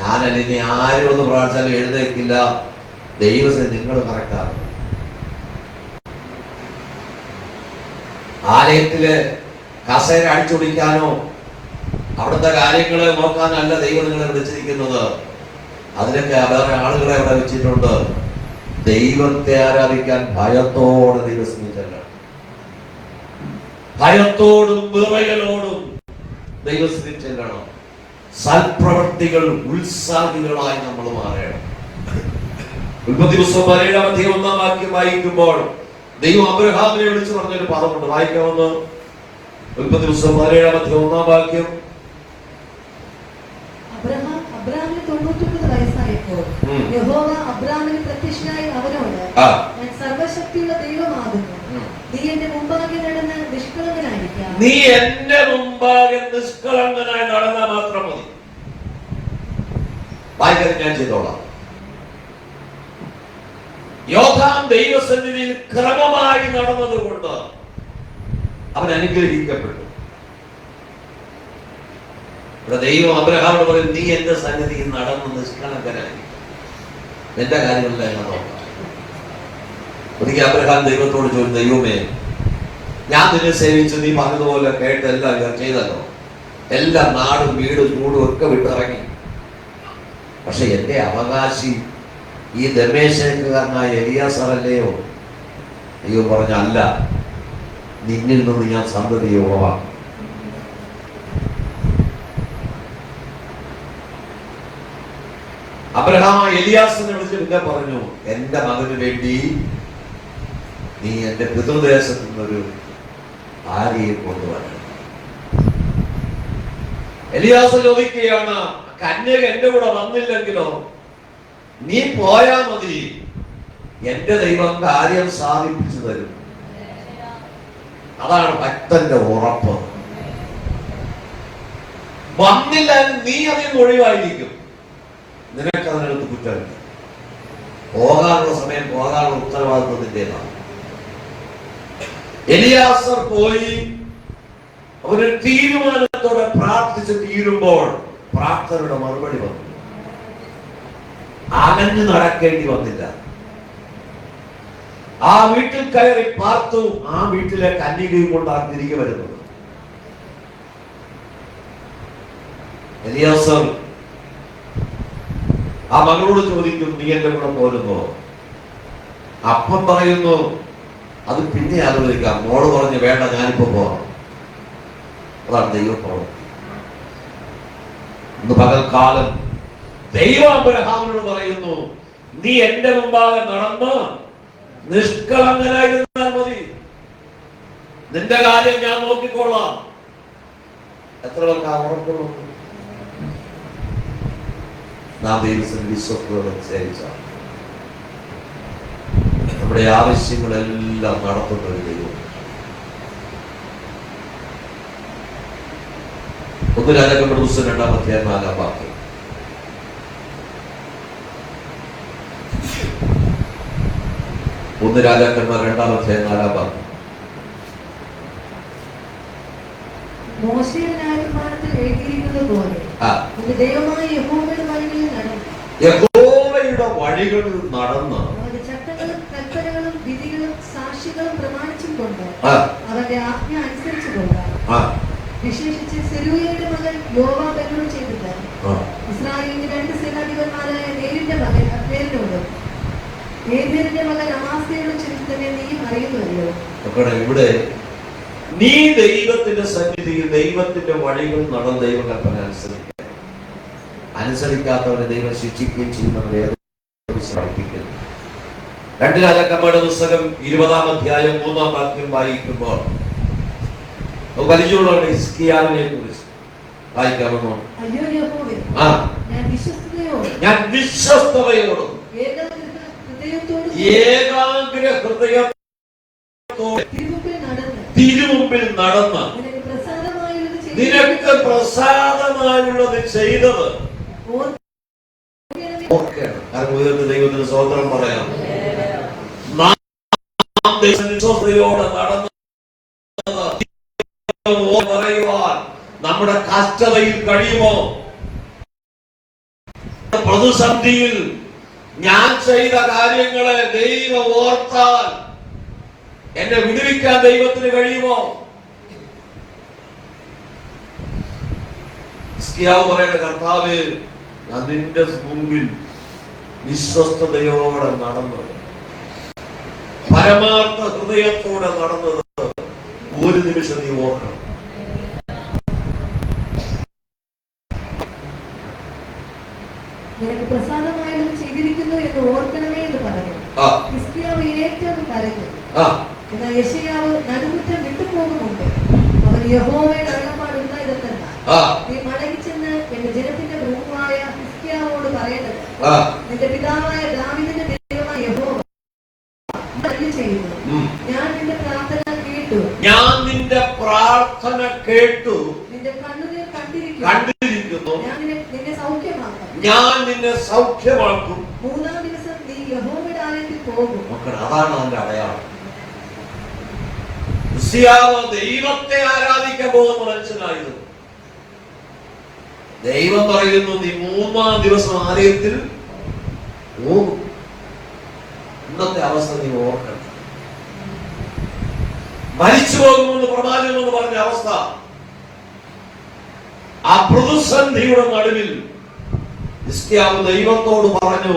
ഞാനല്ല, ഇനി ആരും ഒന്ന് പ്രാർത്ഥിച്ചാലും എഴുന്നേൽക്കില്ല. ദൈവത്തെ നിങ്ങൾ കറക്റ്റ് ആകും. ആലയത്തില് കസേര അടിച്ചൊടിക്കാനോ അവിടുത്തെ കാര്യങ്ങളെ നോക്കാനല്ല ദൈവം നിങ്ങളെ വിളിച്ചിരിക്കുന്നത്. അതിനൊക്കെ വേറെ ആളുകളെ അവിടെ വെച്ചിട്ടുണ്ട്. ദൈവത്തെ ആരാധിക്കാൻ ഭയത്തോടെ ദൈവസന്നിധിയിൽ ചെല്ലണം. ഭയത്തോടും വിറയലോടും ദൈവസന്നിധിയിൽ ചെല്ലണം. സൽപ്രവൃത്തികൾ ഉത്സാഹികളായി നമ്മൾ മാറണം. ഉൽപ്പത്തി പുസ്തകം 17-1 വാക്യം വായിക്കുമ്പോൾ ദൈവം അബ്രഹാമിനെ വിളിച്ചു പറഞ്ഞൊരു പദമുണ്ട്. വായിക്കാമെന്ന്? ഉൽപ്പത്തി പുസ്തകം 17-1 വാക്യം.
യഹോവ അബ്രാമിന് പ്രത്യക്ഷനായി അവനോട്,
ആ.
ഞാൻ സർവശക്തിയുള്ള ദൈവമാകുന്നു, നീ എന്റെ മുമ്പാകെ നടന്ന് നിഷ്കളങ്കനായിരിക്കാം.
നീ എന്റെ മുമ്പാകെ നിഷ്കളങ്കനായി നടന്നാൽ മാത്രം മതി. വായിക്കാൻ ഞാൻ ചെയ്തോളാം. യോഥാം ദൈവസന്നിധിയിൽ ക്രമമായി നടന്നതുകൊണ്ട് അവൻ അനുഗ്രഹിക്കപ്പെട്ടു. ഇവിടെ ദൈവം അബ്രഹാമോട് പറയും, നീ എന്റെ സന്നിധിയിൽ നടന്ന് നിഷ്കളങ്കനായി എന്റെ കാര്യങ്ങളിലെല്ലാം നോക്കാം. ഒരിക്കൽ അബ്രഹാം ദൈവത്തോട് ചോദിച്ചു, ദൈവമേ, ഞാൻ നിന്നെ സേവിച്ചു, നീ പറഞ്ഞതുപോലെ കേട്ടെല്ലാം ഞാൻ ചെയ്തല്ലോ, എല്ലാം നാടും വീടും ചൂടും ഒക്കെ വിട്ടിറങ്ങി. പക്ഷെ എന്റെ അവകാശി ഈ ദമേശക്കാരനായ എലിയാസറല്ലയോ? ദൈവം പറഞ്ഞ, അല്ല, നിന്നിൽ നിന്ന് ഞാൻ സന്തതിയെ ഉളവാക്കും. അബ്രഹാം എലിയാസിനെ വിളിച്ച് പിന്നെ പറഞ്ഞു, എന്റെ മകന് വേണ്ടി നീ എന്റെ പിതൃദേശത്തു നിന്നൊരു ഭാര്യയെ കൊണ്ടുവരണം. എലിയാസ് ചോദിക്കുകയാണ്, കന്യക എന്റെ കൂടെ വന്നില്ലെങ്കിലോ? നീ പോയാ മതി, എന്റെ ദൈവം കാര്യം സാധിപ്പിച്ചു തരും. അതാണ് ഭക്തന്റെ ഉറപ്പ്. വന്നില്ല, നീ അതിൽ നിന്ന് ഒഴിവായിരിക്കും, നിനക്ക് അതിനകത്ത് കുറ്റമില്ല. പോകാനുള്ള സമയം പോകാനുള്ള ഉത്തരവാദിത്വത്തിൻ്റെതാണ്. എലിയാസർ പോയി അവര് തീരുമാനത്തോടെ പ്രാർത്ഥിച്ച് തീരുമ്പോൾ പ്രാർത്ഥനയുടെ മറുപടി വന്നു. അകഞ്ഞു നടക്കേണ്ടി വന്നില്ല. ആ വീട്ടിൽ കയറി പാർത്തു. ആ വീട്ടിലെ കന്യകയും കൊണ്ടാണ് തിരികെ വരുന്നത്. എലിയാസർ ആ മകളോട് ചോദിക്കും, നീ എന്റെ കൂടെ പോരുന്നോ? അപ്പം പറയുന്നു, അത് പിന്നെ ആലോചിക്കാം. മോള് പറഞ്ഞു, വേണ്ട, ഞാനിപ്പോ പോവാം. അതാണ് ദൈവപ്രവൃത്തി. ഇന്ന് പകൽക്കാലം ദൈവം അബ്രഹാമിനോട് പറയുന്നു, നീ എന്റെ മുമ്പാകെ നടന്ന് നിഷ്കളങ്കനായിരുന്നാൽ മതി, നിന്റെ കാര്യം ഞാൻ നോക്കിക്കൊള്ളാം. എത്ര പേർക്ക് ആ ഉറപ്പുള്ളൂ? നാം ദൈവത്തിന് വിശ്വസ്തയോടെ സേവിച്ചാൽ നമ്മുടെ ആവശ്യങ്ങളെല്ലാം നടത്തുന്ന ഒരു ദൈവം. 1 രാജാക്കന്മാരുടെ പുസ്തകം 2-ാം അധ്യായം 4-ാം വാക്യം. 1 രാജാക്കന്മാർ 2-ാം അധ്യായം 4-ാം വാക്യം.
മോശയുടെ ന്യായപ്രമാണത്തിൽ എഴുതിയിരിക്കുന്നത് പോലെ ദൈവമായ യഹോവയുടെ വഴികളിൽ നടന്നു.
യഹോവയുടെ വഴികളിൽ നടന്ന്
അവന്റെ ചട്ടങ്ങളും കൽപ്പനകളും വിധികളും സാക്ഷികളും പ്രമാണിച്ചും കൊണ്ട് അവന്റെ ആജ്ഞ അനുസരിച്ചു കൊണ്ടാണ്. വിശേഷിച്ച് സെരൂയയുടെ മകൻ യോവാബ് എന്നോട് ചെയ്തത് ഇസ്രായേലിന്റെ 2 സേനാധിപന്മാരായ നേരിന്റെ മകൻ അബ്നേരിനോടും ഏബേരിന്റെ മകൻ അമാസ്യയോടും ചെയ്തതിനെ നീ അറിയുന്നുവല്ലോ.
ഇവിടെ നീ ദൈവത്തിന്റെ സന്നിധിയിൽ ദൈവത്തിന്റെ വഴികൾ നടന്ന് ദൈവകൽപ്പന അനുസരിക്കാത്തവരെ ദൈവം ശിക്ഷിക്കുകയും ചെയ്യുന്നവരെ പഠിപ്പിക്കുന്നു. 2 രാജാക്കന്മാരുടെ പുസ്തകം 20-ാം അധ്യായം 3-ാം വാക്യം വായിക്കുമ്പോൾ പരിചയമുള്ള ഹിസ്കിയാവിനെ കുറിച്ച് വായിക്കാമെന്നോ? ഞാൻ വിശ്വസ്തയോടും ഏകാഗ്ര ഹൃദയത്തോടെ തിരുമുമ്പിൽ നടന്ന് നിനക്ക് പ്രസാദമായുള്ളത് ചെയ്തത് ദൈവത്തിന് സ്തോത്രം പറയാം. വിശ്വസ്തയോടെ നടന്നത് പറയുവാൻ നമ്മുടെ കഷ്ടതയിൽ കഴിയുമോ? പ്രതിസന്ധിയിൽ ഞാൻ ചെയ്ത കാര്യങ്ങളെ ദൈവം ഓർത്താൽ എന്നെ വിടുവിക്കാൻ ദൈവത്തിന് കഴിയുമോ? ഹിസ്കിയാവ് പറയുന്ന, കർത്താവേ, ഞാൻ നിന്റെ മുമ്പിൽ വിശ്വസ്തയോടെ നടന്നത്, പരമാർത്ഥ ഹൃദയത്തോടെ നടന്നത് ഒരു നിമിഷം നീ ഓർക്കണം.
നിനക്ക് പ്രസാദമായത് ചെയ്തിരിക്കുന്നു എന്ന് ഓർക്കണമേ എന്ന് പറഞ്ഞു. ഹിസ്കിയാവ് ഏറ്റവും കരഞ്ഞു. എന്നാൽ യെശയ്യാവ് നടുമുറ്റം വിട്ടുപോകുന്നുണ്ട്. അവൻ യഹോവയുടെ അരുളപ്പാടുണ്ടായതെന്നാൽ, നീ മടങ്ങിച്ചെന്ന് എന്റെ ജനത്തിന്റെ പ്രഭുവായ ഹിസ്കിയാവോട് പറയേണ്ടത്, നിന്റെ പിതാവായ ദാവീദിന്റെ ദൈവമായ യഹോവ ചെയ്യുന്നു, ഞാൻ നിന്റെ പ്രാർത്ഥന കേട്ടു,
ഞാൻ നിന്റെ പ്രാർത്ഥന കേട്ടു,
നിന്റെ കണ്ണുനീർ
കണ്ടിരിക്കുന്നു,
നിന്നെ സൗഖ്യമാക്കും,
ഞാൻ നിന്നെ സൗഖ്യമാക്കും.
മൂന്നാം ദിവസം നീ യഹോവയുടെ ആലയത്തിൽ പോകും.
അതാണ് അതിന്റെ അടയാളം. ദൈവത്തെ ആരാധിക്കാൻ പോകുന്ന മനുഷ്യനായിരുന്നു. ദൈവം പറയുന്നു നീ മൂന്നാം ദിവസം ആലയത്തിൽ പോകും. ഇന്നത്തെ അവസ്ഥ നീ ഓർക്കണം. മരിച്ചു പോകുമെന്ന് പ്രവാചകമെന്ന് പറഞ്ഞ അവസ്ഥ. ആ പ്രതിസന്ധിയുടെ നടുവിൽ ഹിസ്കിയാവ് ദൈവത്തോട് പറഞ്ഞു,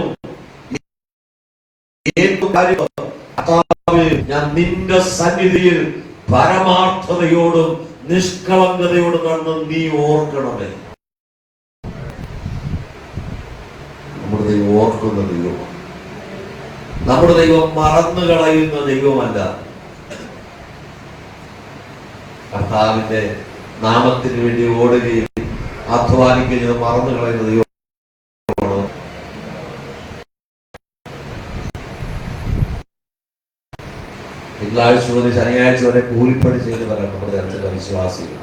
ഞാൻ നിന്റെ സന്നിധിയിൽ പരമാർത്ഥതയോടും നിഷ്കളങ്കതയോടും നടന്ന് നീ ഓർക്കണമേ. നമ്മുടെ ദൈവം ഓർക്കുന്ന ദൈവമാണ്. നമ്മുടെ ദൈവം മറന്നു കളയുന്ന ദൈവമല്ല. കർത്താവിന്റെ നാമത്തിന് വേണ്ടി ഓടുകയും അധ്വാനിക്കുകയും മറന്നു കളയുന്ന ദൈവം. തിങ്കളാഴ്ച മുതൽ ശനിയാഴ്ച വരെ കൂലിപ്പണി ചെയ്ത് പറയാം നമ്മുടെ അച്ഛൻ്റെ വിശ്വാസികൾ.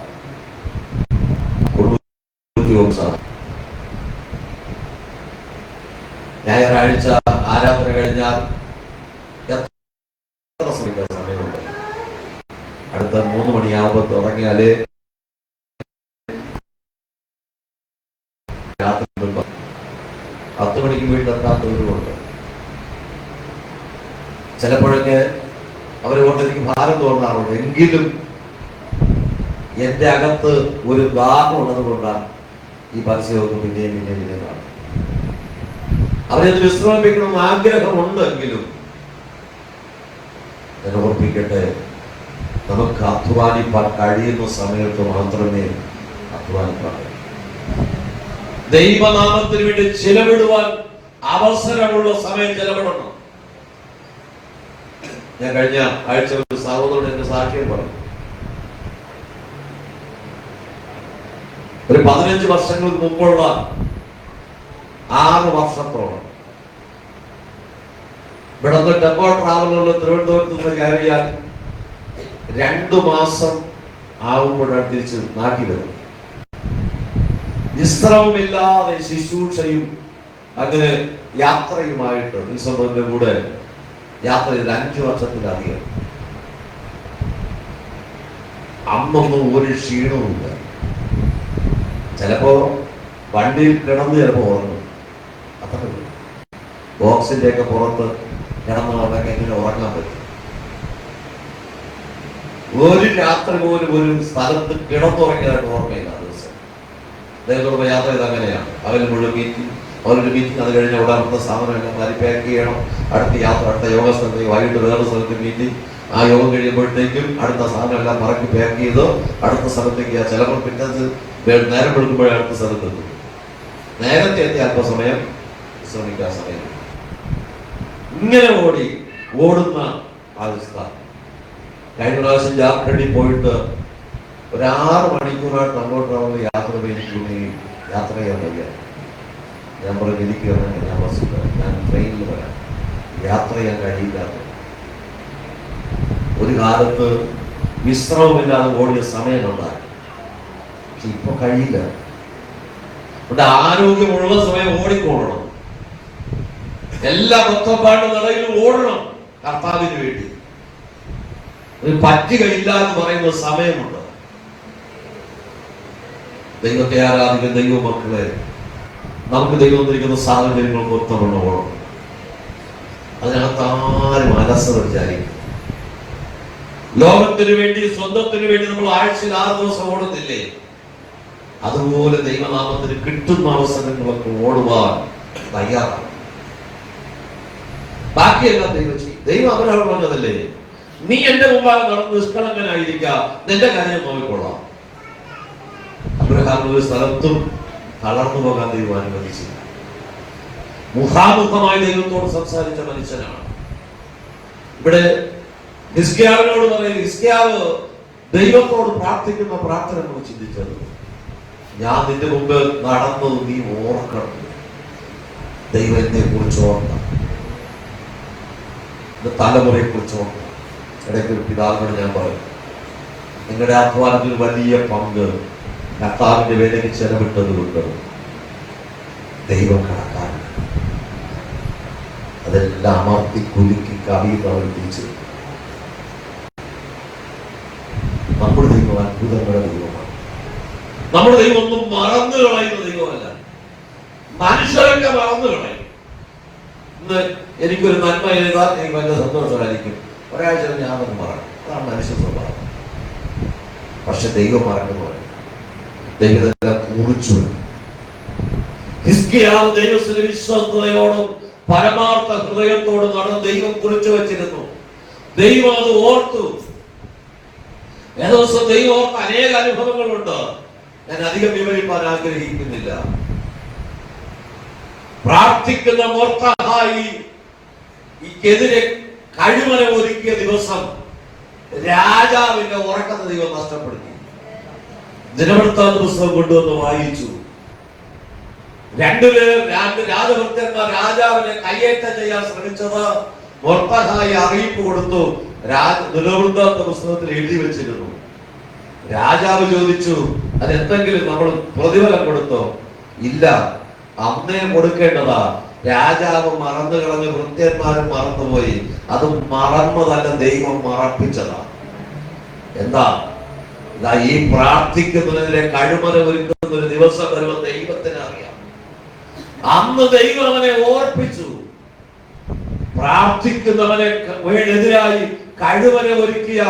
ഞായറാഴ്ച ആരാധന കഴിഞ്ഞാൽ എത്ര ശ്രമിക്കാൻ സമയമുണ്ട്? അടുത്ത 3 മണിയാകുമ്പോൾ തുടങ്ങിയാല് രാത്രി 10 മണിക്ക് വീട്ടിലെത്താത്തവരുമുണ്ട്. ചിലപ്പോഴൊക്കെ അവരെ കൊണ്ട് എനിക്ക് ഭാരം തോന്നാറുണ്ട്. എങ്കിലും എന്റെ അകത്ത് ഒരു ദാഹം ഉള്ളത് കൊണ്ടാണ് ഈ പരസ്യമൊക്കെ പിന്നെയും കാണും. അവരെ വിശ്രമിപ്പിക്കണമെന്ന് ആഗ്രഹമുണ്ടെങ്കിലും ഞാൻ ഓർപ്പിക്കട്ടെ, നമുക്ക് അധ്വാനിപ്പാൻ കഴിയുന്ന സമയത്ത് മാത്രമേ അധ്വാനിപ്പാൻ കഴിയൂ. ദൈവനാമത്തിന് വേണ്ടി ചിലവിടുവാൻ അവസരമുള്ള സമയം ചിലവിടണം. ഞാൻ കഴിഞ്ഞ ആഴ്ച ഒരു സഹോദരൻ എന്റെ സാക്ഷ്യം പറഞ്ഞു. ഒരു 15 വർഷങ്ങൾക്ക് മുമ്പുള്ള 6 വർഷത്തോളം ഇവിടെ നിന്ന് ടെമ്പോ ട്രാവലറിൽ തിരുവനന്തപുരത്ത് നിന്ന് കയറിയാൽ 2 മാസം ആകുമ്പോഴാണ് തിരിച്ച് നാട്ടിൽ വരും. വിശ്രമമില്ലാതെ ശുശ്രൂഷയും അങ്ങനെ യാത്രയുമായിട്ട് ഈ സംഭവത്തിന്റെ കൂടെ യാത്ര ചെയ്ത് 5 വർഷത്തിലധികം. അന്നൊന്നും ഒരു ക്ഷീണവുമില്ല. ചിലപ്പോ വണ്ടിയിൽ കിടന്ന് ചിലപ്പോ ഉറങ്ങും. അത്ര ബോക്സിന്റെ ഒക്കെ പുറത്ത് കിടന്ന് ഉറങ്ങാൻ എങ്ങനെ ഉറങ്ങാൻ പറ്റും? ഒരു രാത്രി പോലും ഒരു സ്ഥലത്ത് കിടന്നുറങ്ങിയതായിട്ട് ഓർമ്മയില്ല. ആ ദിവസം അദ്ദേഹത്തോട് യാത്ര ചെയ്ത് അങ്ങനെയാണ്. അവന് മുഴുവൻ മീറ്റിംഗ്, അവരൊരു മീറ്റിംഗ്, അത് കഴിഞ്ഞ അവിടെ അടുത്ത സാധനം എല്ലാം പാക്ക് ചെയ്യണം. അടുത്ത യാത്ര, അടുത്ത യോഗ സ്ഥലത്തേക്ക്, വൈകിട്ട് വേറെ സ്ഥലത്ത് മീറ്റിംഗ്. ആ യോഗം കഴിയുമ്പോഴത്തേക്കും അടുത്ത സാധനം എല്ലാം മറക്കി പാക്ക് ചെയ്ത് അടുത്ത സ്ഥലത്തേക്ക്. ചിലപ്പോൾ പിറ്റേന്ന് നേരം വെളുക്കുമ്പോഴേ അടുത്ത സ്ഥലത്തെത്തും. നേരത്തെ എത്തി അല്പസമയം ശ്രമിക്കാൻ സമയം. ഇങ്ങനെ ഓടുന്ന അവസ്ഥ. കഴിഞ്ഞ പ്രാവശ്യം ജാർഖണ്ഡിൽ പോയിട്ട് ഒരു 6 മണിക്കൂറായിട്ട് അങ്ങോട്ട് യാത്ര ചെയ്യാൻ വയ്യ. ഞാൻ പറഞ്ഞു എനിക്ക് ഞാൻ ബസ്സിൽ വരാം, ഞാൻ ട്രെയിനിൽ വരാം, യാത്ര ചെയ്യാൻ കഴിയില്ലാത്ത. ഒരു കാലത്ത് വിശ്രമമില്ലാതെ ഓടിയ സമയമുണ്ടായി. പക്ഷെ ഇപ്പൊ കഴിയില്ല. ഇവിടെ ആരോഗ്യമുള്ള സമയം ഓടിക്കോടണം. എല്ലാ ഒത്തപ്പാട് നിലയിലും ഓടണം കർത്താവിന് വേണ്ടി. ഒരു പറ്റുകയില്ല എന്ന് പറയുന്ന സമയമുണ്ട്. ദൈവത്തെ ആരാധിക്കുന്ന ദൈവമക്കളെ, നമുക്ക് ദൈവം തന്നിരിക്കുന്ന സാഹചര്യങ്ങൾക്ക് ഒത്തവണ്ണം ഓടണം. അതിനകത്ത് ആരും അലസത വിചാരിക്കും. ലോകത്തിന് വേണ്ടി, സ്വന്തത്തിന് വേണ്ടി നമ്മൾ ആഴ്ചയിൽ 6 ദിവസം ഓടുന്നില്ലേ? അതുപോലെ ദൈവനാമത്തിന് കിട്ടുന്ന അവസരങ്ങളൊക്കെ ഓടുവാൻ തയ്യാറാണ്. ബാക്കിയെല്ലാം ദൈവം ചെയ്യും. ദൈവം അവരോട് പറഞ്ഞതല്ലേ, നീ എന്റെ മുമ്പാകെ നടന്ന് നിഷ്കളങ്കനായിരിക്കാം, നിന്റെ കാര്യം നോക്കിക്കൊള്ളാം. അബ്രഹാം ഒരു സ്ഥലത്തും തളർന്നു പോകാൻ ദൈവം അനുവദിച്ചില്ല. മുഖാമുഖമായി ദൈവത്തോട് സംസാരിച്ച മനുഷ്യനാണ്. ഇവിടെ ഹിസ്കിയാവിനോട് പറയുന്നത്, ഹിസ്കിയാവ് ദൈവത്തോട് പ്രാർത്ഥിക്കുന്ന പ്രാർത്ഥന നമ്മൾ ചിന്തിച്ചത്, ഞാൻ നിന്റെ മുമ്പ് നടന്നത് നീ ഓർക്കണം. ദൈവം എന്നെ കുറിച്ച് ഓർക്കണം, തലമുറയെ കുറിച്ച് ഓർക്കണം. ഇടയ്ക്ക് ഒരു പിതാവിനോട് ഞാൻ പറയും, നിങ്ങളുടെ അധ്വാനത്തിൽ വലിയ പങ്ക് കർത്താവിന്റെ വേലയ്ക്ക് ചെലവിട്ടത് കൊണ്ട് ദൈവം കണക്കാണ്. അതെല്ലാം അമർത്തി കുലുക്കി കവി പ്രവർത്തിച്ചു. നമ്മുടെ ദൈവം അത്ഭുതങ്ങളുടെ ദൈവമാണ്. നമ്മുടെ ദൈവം ഒന്നും മറന്നു കളയുന്ന ദൈവമല്ല. മനുഷ്യരൊക്കെ മറന്നു കളയും. ഇന്ന് എനിക്കൊരു നന്മ ചെയ്താൽ എനിക്ക് വലിയ സന്തോഷമായിരിക്കും. ഒരാഴ്ച ഞാനൊന്ന് മറക്കും. അതാണ് മനുഷ്യ സ്വഭാവം. പക്ഷെ ദൈവം മറന്നു പറയും. ദൈവത്തെ കുറിച്ചു. ഹിസ്കിയാവ് ദൈവത്തിന്റെ വിശ്വസ്തയോടും പരമാർത്ഥ ഹൃദയത്തോടും നടന്ന് ദൈവം കുറിച്ചു വച്ചിരുന്നു. ദൈവം അത് ഓർത്തു. ഏതോസം ദൈവം ഓർത്ത അനേക അനുഭവങ്ങളുണ്ട്. ഞാൻ അധികം വിവരിക്കാൻ ആഗ്രഹിക്കുന്നില്ല. പ്രാർത്ഥിക്കുന്ന മൊർദെഖായിക്കെതിരെ കഴിവനെ ഒരുക്കിയ ദിവസം രാജാവിന്റെ ഉറക്കത്തെ ദൈവം നഷ്ടപ്പെടുത്തി. ദിനവൃത്താന്ത പുസ്തകം കൊണ്ടുവന്ന് വായിച്ചു. രണ്ട് രാജഭൃത്യന്മാർ രാജാവിനെ കയ്യേറ്റം ചെയ്യാൻ ശ്രമിച്ചത് മൊർദെഖായി അറിയിപ്പ് കൊടുത്തു. ദിനവൃത്താന്ത പുസ്തകത്തിൽ എഴുതി വെച്ചിരുന്നു. രാജാവ് ചോദിച്ചു, അതെന്തെങ്കിലും നമ്മൾ പ്രതിഫലം കൊടുത്തോ? ഇല്ല, അന്നേ കൊടുക്കേണ്ടതാ. രാജാവ് മറന്നു കളഞ്ഞ് ഭൃത്യന്മാരും മറന്നുപോയി. അത് മറന്നതല്ല, ദൈവം മറപ്പിച്ചതാ. എന്താ? ഇതാ ഈ പ്രാർത്ഥിക്കുന്നതിനെ കഴിമന ഒരുക്കുന്ന ഒരു ദിവസം വരുമ്പോൾ ദൈവത്തിന് അറിയാം. അന്ന് ദൈവം അവനെ ഓർപ്പിച്ചു. പ്രാർത്ഥിക്കുന്നവനെ എതിരായി കഴിവനെ ഒരുക്കിയ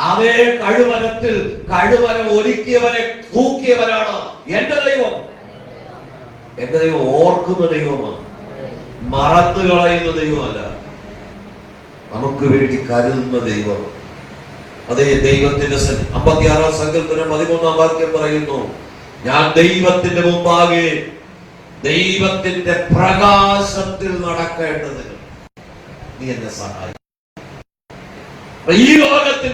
അതേ കഴിവനത്തിൽ കഴിവനെ ഒരുക്കിയവനെ തൂക്കിയവനാണ് എന്റെ ദൈവം. എന്റെ ദൈവം ഓർക്കുന്ന ദൈവമാണ്, മറന്നു കളയുന്ന ദൈവമല്ല. നമുക്ക് വേണ്ടി കരുതുന്ന ദൈവം. അതേ ദൈവത്തിന്റെ 56 സങ്കീർത്തനം 13 വാക്യം പറയുന്നു, ഞാൻ ദൈവത്തിന്റെ മുമ്പാകെ ദൈവത്തിന്റെ പ്രകാശത്തിൽ നടക്കേണ്ടതിന് നീ എന്നെ സഹായിക്കും. ഈ ലോകത്തിൽ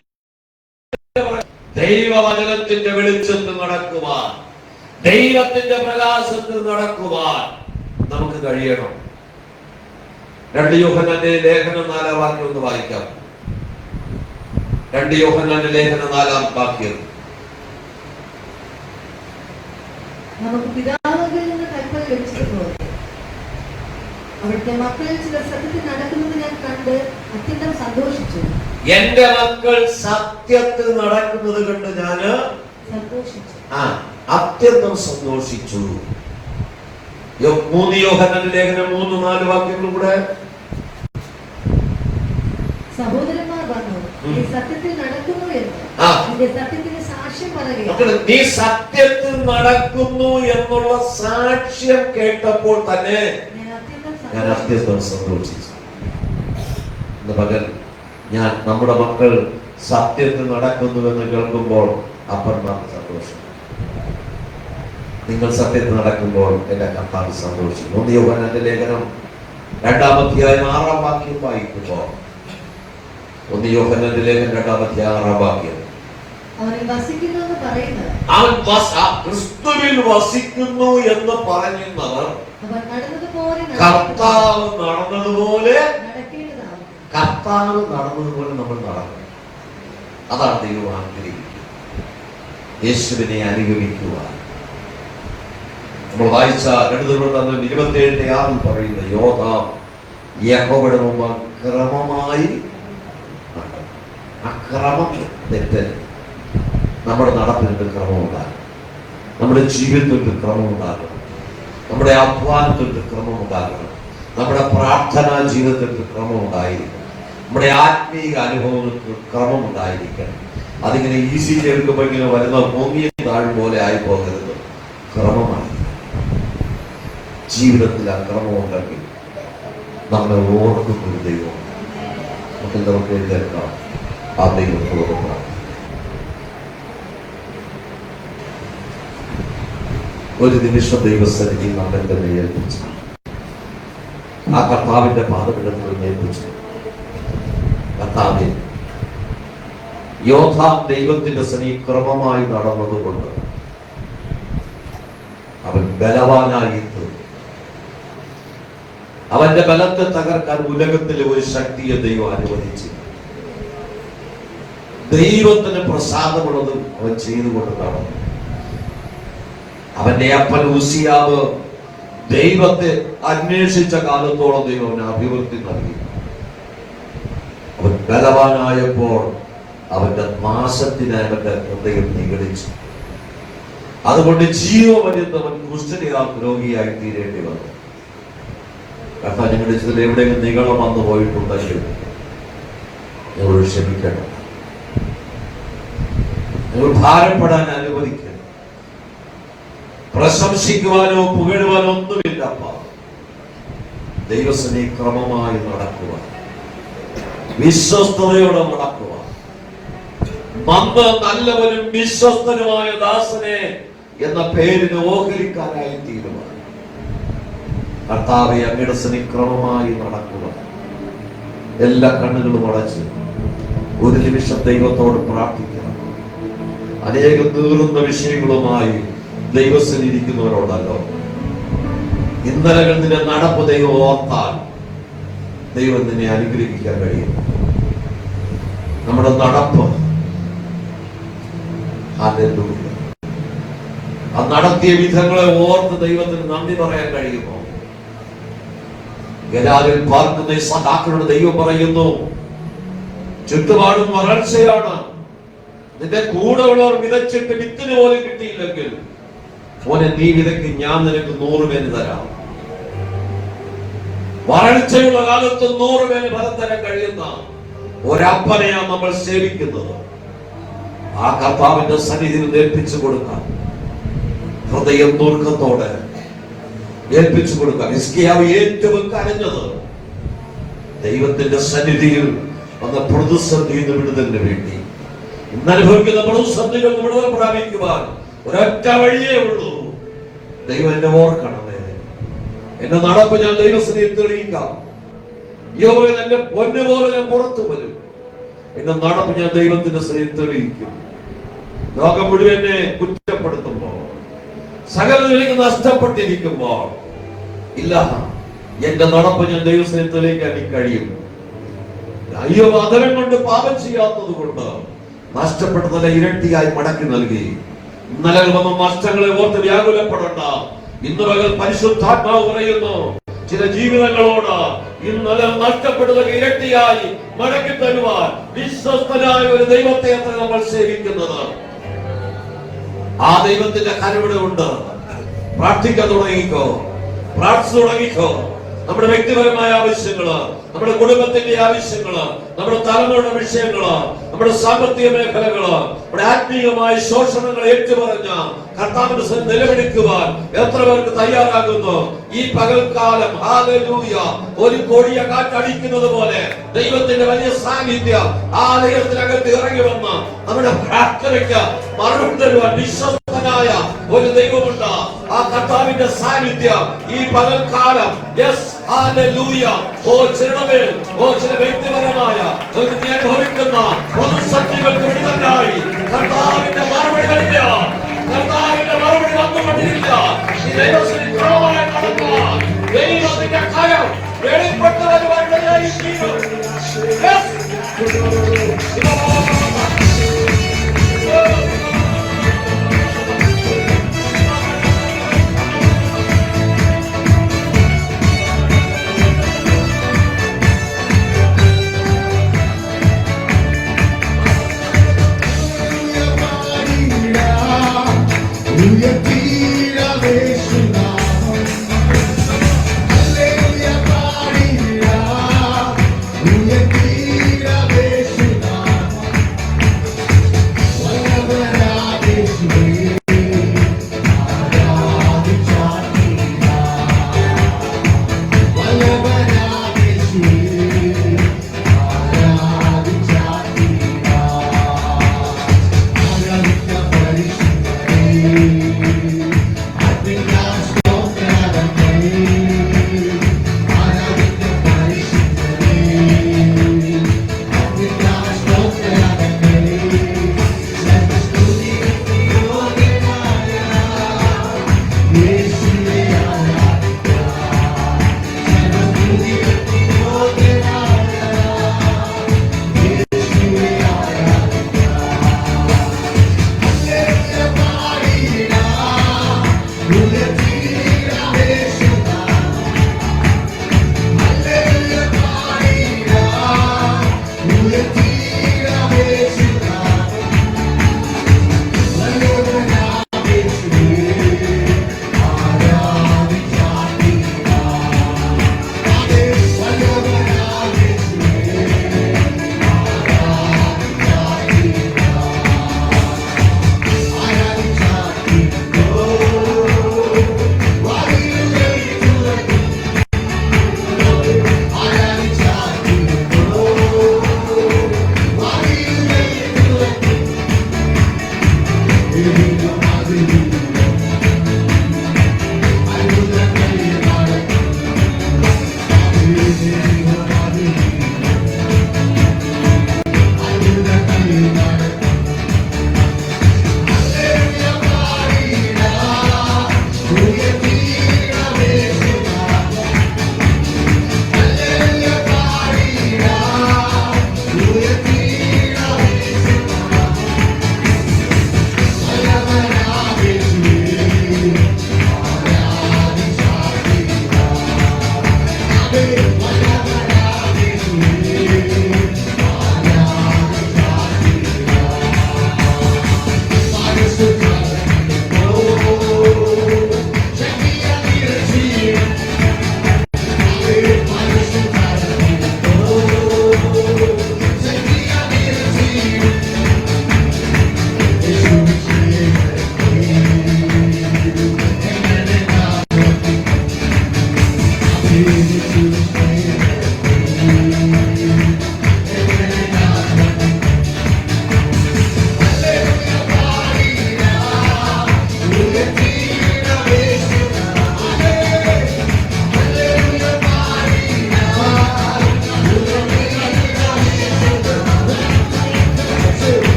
ദൈവവചനത്തിന്റെ വെളിച്ചത്തിൽ നടക്കുവാൻ, ദൈവത്തിന്റെ പ്രകാശത്തിൽ നടക്കുവാൻ നമുക്ക് കഴിയണം. 2 യോഹന്നാന്റെ ലേഖനം 4 വാക്യം ഒന്ന് വായിക്കാം. 2 യോഹന്നാന്റെ ലേഖനം 4 വാക്യം.
നമുക്ക് പിതാവിൽ നിന്ന് കൽപ്പന ലഭിച്ചതുപോലെ അവിടുത്തെ മക്കളിൽ ചിലർ സത്യത്തിൽ നടക്കുന്നത് ഞാൻ കണ്ട് അത്യന്തം സന്തോഷിച്ചു.
എന്റെ മക്കൾ സത്യത്തിൽ നടക്കുന്നത് കണ്ട് ഞാൻ
സന്തോഷിച്ചു,
അത്യന്തം സന്തോഷിച്ചു. 3 യോഹന്നാന്റെ ലേഖനം 3-4 വാക്യങ്ങളും കൂടെ.
സഹോദരന്മാർ പറഞ്ഞു, നീ സത്യത്തിൽ നടക്കുന്നു എന്ന് നിന്റെ സത്യത്തിന് സാക്ഷ്യം പറയുക.
നീ സത്യത്തിൽ നടക്കുന്നു എന്നുള്ള സാക്ഷ്യം കേട്ടപ്പോൾ തന്നെ ഞാൻ അത്യന്തം സന്തോഷിച്ചു. ഇന്ന് പകൽ നമ്മുടെ മക്കൾ സത്യത്തിൽ നടക്കുന്നുവെന്ന് കേൾക്കുമ്പോൾ അപ്പന്മാർക്ക് സന്തോഷം. നിങ്ങൾ സത്യത്തിൽ നടക്കുമ്പോൾ എന്റെ കർത്താവ് സന്തോഷിക്കും. 1 യോഹന്നാന്റെ ലേഖനം 2-ാം അധ്യായം 6-ാം വാക്യം വായിക്കുമ്പോൾ, 1 യോഹന്നാന്റെ ലേഖനം 2-ാം അധ്യായം 6-ാം വാക്യം, അവൻ ക്രിസ്തുവിൽ വസിക്കുന്നു എന്ന് പറയുന്നവർ കർത്താവ് നടന്നതുപോലെ നമ്മൾ നടക്കണം. അതാണ് ദൈവം ആഗ്രഹിക്കുന്നത്. യേശുവിനെ അനുഗമിക്കുവാൻ. നമ്മൾ വായിച്ച 2:27 പറയുന്ന യോദ്ധാം യഹോവയുടെ മുമ്പ് ക്രമമായി അക്രമം തെറ്റ്. നമ്മുടെ നടപ്പിന് ക്രമം ഉണ്ടാകും, നമ്മുടെ ജീവിതത്തിൽ ക്രമം ഉണ്ടാകണം, നമ്മുടെ അധ്വാനത്തിൽ ക്രമം ഉണ്ടാകണം, നമ്മുടെ പ്രാർത്ഥനാ ജീവിതത്തിൽ ക്രമം ഉണ്ടായിരിക്കണം, നമ്മുടെ ആത്മീയ അനുഭവങ്ങൾക്ക് ക്രമം ഉണ്ടായിരിക്കണം. അതിങ്ങനെ ഈസി കേൾക്കുമ്പോൾ ഇങ്ങനെ വരുന്ന പൊങ്ങിയ താഴ് പോലെ ആയി പോകരുത്. ക്രമമായി ജീവിതത്തിൽ ആ ക്രമമുണ്ടെങ്കിൽ നമ്മളെ ഓർക്കുന്ന ഒരു ദൈവം നമുക്ക് എഴുതേക്കാം. ആ ദൈവത്തോട് ഒരു നിമിഷം ദൈവസന്നിധി നമ്മളെ തന്നെ ഏൽപ്പിച്ചു, ആ കർത്താവിന്റെ പാദപീഠത്തിൽ ഏൽപ്പിച്ചു. കർത്താവേ, യോദ്ധാം ദൈവത്തിന്റെ സന്നിധി ക്രമമായി നടന്നതുകൊണ്ട് അവൻ ബലവാനായി തീർന്നു. അവന്റെ ബലത്തെ തകർക്കാൻ ഉലകത്തിലെ ഒരു ശക്തിയെ ദൈവം അനുവദിച്ചു. ദൈവത്തിന് പ്രസാദമുള്ളത് അവൻ ചെയ്തുകൊണ്ട് നടന്നു. അവന്റെ അപ്പൻ ഉസിയാവ് ദൈവത്തെ അന്വേഷിച്ച കാലത്തോളം ദൈവം അവന് അഭിവൃദ്ധി നൽകി. അവൻ ബലവാനായപ്പോൾ അവന്റെ നാശത്തിനായി അവന്റെ ഹൃദയം നിഗളിച്ചു. അതുകൊണ്ട് ജീവപര്യന്തം അവൻ രോഗിയായി തീരേണ്ടി വന്നു. കർത്താവ് നിങ്ങളുടെ ജീവിതത്തിൽ എവിടെയെങ്കിലും നിഗളം വന്നു പോയിട്ടുണ്ടെങ്കിൽ നിങ്ങൾ ക്ഷമിക്കണം. നിങ്ങൾ ഭാരപ്പെടാൻ അനുവദിക്കണം. പ്രശംസിക്കുവാനോ പുകഴുവാനോ ഒന്നുമില്ല. ദൈവസനെ ക്രമമായി നടക്കുക, വിശ്വസ്തയോടെ നടക്കുക. നല്ലവനും വിശ്വസ്തനുമായ ദാസനെ എന്ന പേരിന് ഓഹരിക്കാനായി തീരുമാനം. കർത്താവെ, അങ്ങയുടെ സനിക്രമമായി നടക്കുക. എല്ലാ കണ്ണുകളും അടച്ച് ഒരു നിമിഷം ദൈവത്തോട് പ്രാർത്ഥിക്കണം. അനേകം നീറുന്ന വിഷയങ്ങളുമായി ദൈവസ്ഥനിൽ ഇരിക്കുന്നവരോടല്ലോ, ഇന്നലകൾ നിന്റെ നടപ്പ് ദൈവം ഓർത്താൽ ദൈവം നിന്നെ അനുഗ്രഹിക്കാൻ കഴിയും. നമ്മുടെ നടപ്പ് ആ നടത്തിയ വിധങ്ങളെ ഓർത്ത് ദൈവത്തിന് നന്ദി പറയാൻ കഴിയുമോ? ഗലാലിൽ പാർക്കുന്ന ഈ സദാക്കളുടെ ദൈവം പറയുന്നു, ചുറ്റുപാടും വരൾച്ചയാണ്. നിന്റെ കൂടെ ഉള്ളവർ വിതച്ചിട്ട് വിത്തിന് പോലും കിട്ടിയില്ലെങ്കിൽ മോനെ, നീ വിതയ്ക്ക്, ഞാൻ നിനക്ക് 100 പേര് തരാം. വരൾച്ചയുള്ള കാലത്ത് 100 പേര് ഫലം തരാൻ കഴിയുന്ന ഒരപ്പനെയാണ് നമ്മൾ സേവിക്കുന്നത്. ആ കർത്താവിന്റെ സന്നിധിയിൽ ഏൽപ്പിച്ചു കൊടുക്കാം. ഹൃദയം ദുർഗത്തോടെ ഏൽപ്പിച്ചു കൊടുക്കാം. ഹിസ്കിയാവ് ഏറ്റവും കരഞ്ഞത് ദൈവത്തിന്റെ സന്നിധിയിൽ വന്ന പ്രതിസന്ധിയിൽ നിന്ന് വിടുതലിന് വേണ്ടി. ഇന്നനുഭവിക്കുന്ന പ്രതിസന്ധികൾ വിടുതൽ പ്രാപിക്കുവാൻ ഒരൊറ്റ വഴിയേ ഉള്ളൂ. ദൈവം എന്നെ ഓർക്കണമേ. എന്റെ നടപ്പ് ഞാൻ ദൈവസന്നിധിയിൽ തെളിയിക്കാം. യോബേ, എന്റെ പൊന്നു പോലെ ഞാൻ പുറത്തു വരും. എന്റെ നടപ്പ് ഞാൻ ദൈവത്തിന്റെ സന്നിധിയിൽ തെളിയിക്കും. ലോകം മുഴുവൻ എന്നെ കുറ്റപ്പെടുത്തുമ്പോൾ, സകലതും എനിക്ക് നഷ്ടപ്പെട്ടിരിക്കുമ്പോൾ, ഇല്ല, എന്റെ നടപ്പ് ഞാൻ ദൈവസന്നിധിയിൽ തെളിയിക്കാൻ എനിക്ക് കഴിയും. അയ്യോ, അതരം കൊണ്ട് പാപം ചെയ്യാത്തത് കൊണ്ട് നഷ്ടപ്പെട്ടതല്ല ഇരട്ടിയായി മടക്കി നൽകി. ഇന്നലെ വന്ന നഷ്ടങ്ങളെ ഓർത്ത് വ്യാകുലപ്പെടണ്ട. ഇന്ന് പകൽ പരിശുദ്ധാത്മാവ് പറയുന്നു, ചില ജീവിതങ്ങളോട് ഇന്നലെ നഷ്ടപ്പെട്ടത് ഇരട്ടിയായി മടക്കി തരുവാൻ വിശ്വസ്തനായ ഒരു ദൈവത്തെ അത്ര നമ്മൾ സേവിക്കുന്നത്. ആ ദൈവത്തിന്റെ കരുവിടെ ഉണ്ട്. പ്രാർത്ഥിക്കാൻ തുടങ്ങിക്കോ, പ്രാർത്ഥിച്ചു തുടങ്ങിക്കോ. നമ്മുടെ വ്യക്തിപരമായ ആവശ്യങ്ങള്, നമ്മുടെ കുടുംബത്തിന്റെ ആവശ്യങ്ങള്, നമ്മുടെ തലമുറയുടെ വിഷയങ്ങള്, നമ്മുടെ സാമ്പത്തിക മേഖലകള്, നമ്മുടെ ആത്മീയമായ ശോഷണങ്ങൾ ഏറ്റുപറഞ്ഞ കർത്താവിന്റെ സന്നിധിയിൽ നിലവിളിക്കുവാൻ എത്ര പേർക്ക് തയ്യാറാകുന്നു? ഈ പകൽക്കാലം ഹല്ലേലൂയ, ഒരു കൊടിയ കാറ്റടിക്കുന്നത് പോലെ ദൈവത്തിന്റെ വലിയ സാന്നിധ്യം ആലയത്തിനകത്ത് ഇറങ്ങി വന്ന് നമ്മുടെ പ്രാർത്ഥനയ്ക്ക് മറുപടി തരുവാൻ വിശ്വസ്തനായ ഒരു ദൈവമുണ്ട്. ആ കർത്താവിന്റെ സാന്നിധ്യം ഈ പകൽക്കാലം, യെസ് ഹല്ലേലൂയ, ഓ ചിലമേൽ, ഓ ചില വ്യക്തിപരമായ ഒരു അനുഭവിക്കുന്ന പ്രതിസന്ധികൾക്ക് വിടുതലായി കർത്താവിന്റെ മറുപടികളില്ല. കർത്താവിന്റെ മറുപടി വന്നുകൊണ്ടിരിക്കുക. ദൈവത്തിന്റെ ക്രമമായി നടക്കുക. ദൈവത്തിന്റെ കരം വെളിപ്പെട്ടു വരുവാൻ ഇടയായിത്തീരും.
Hallelujah,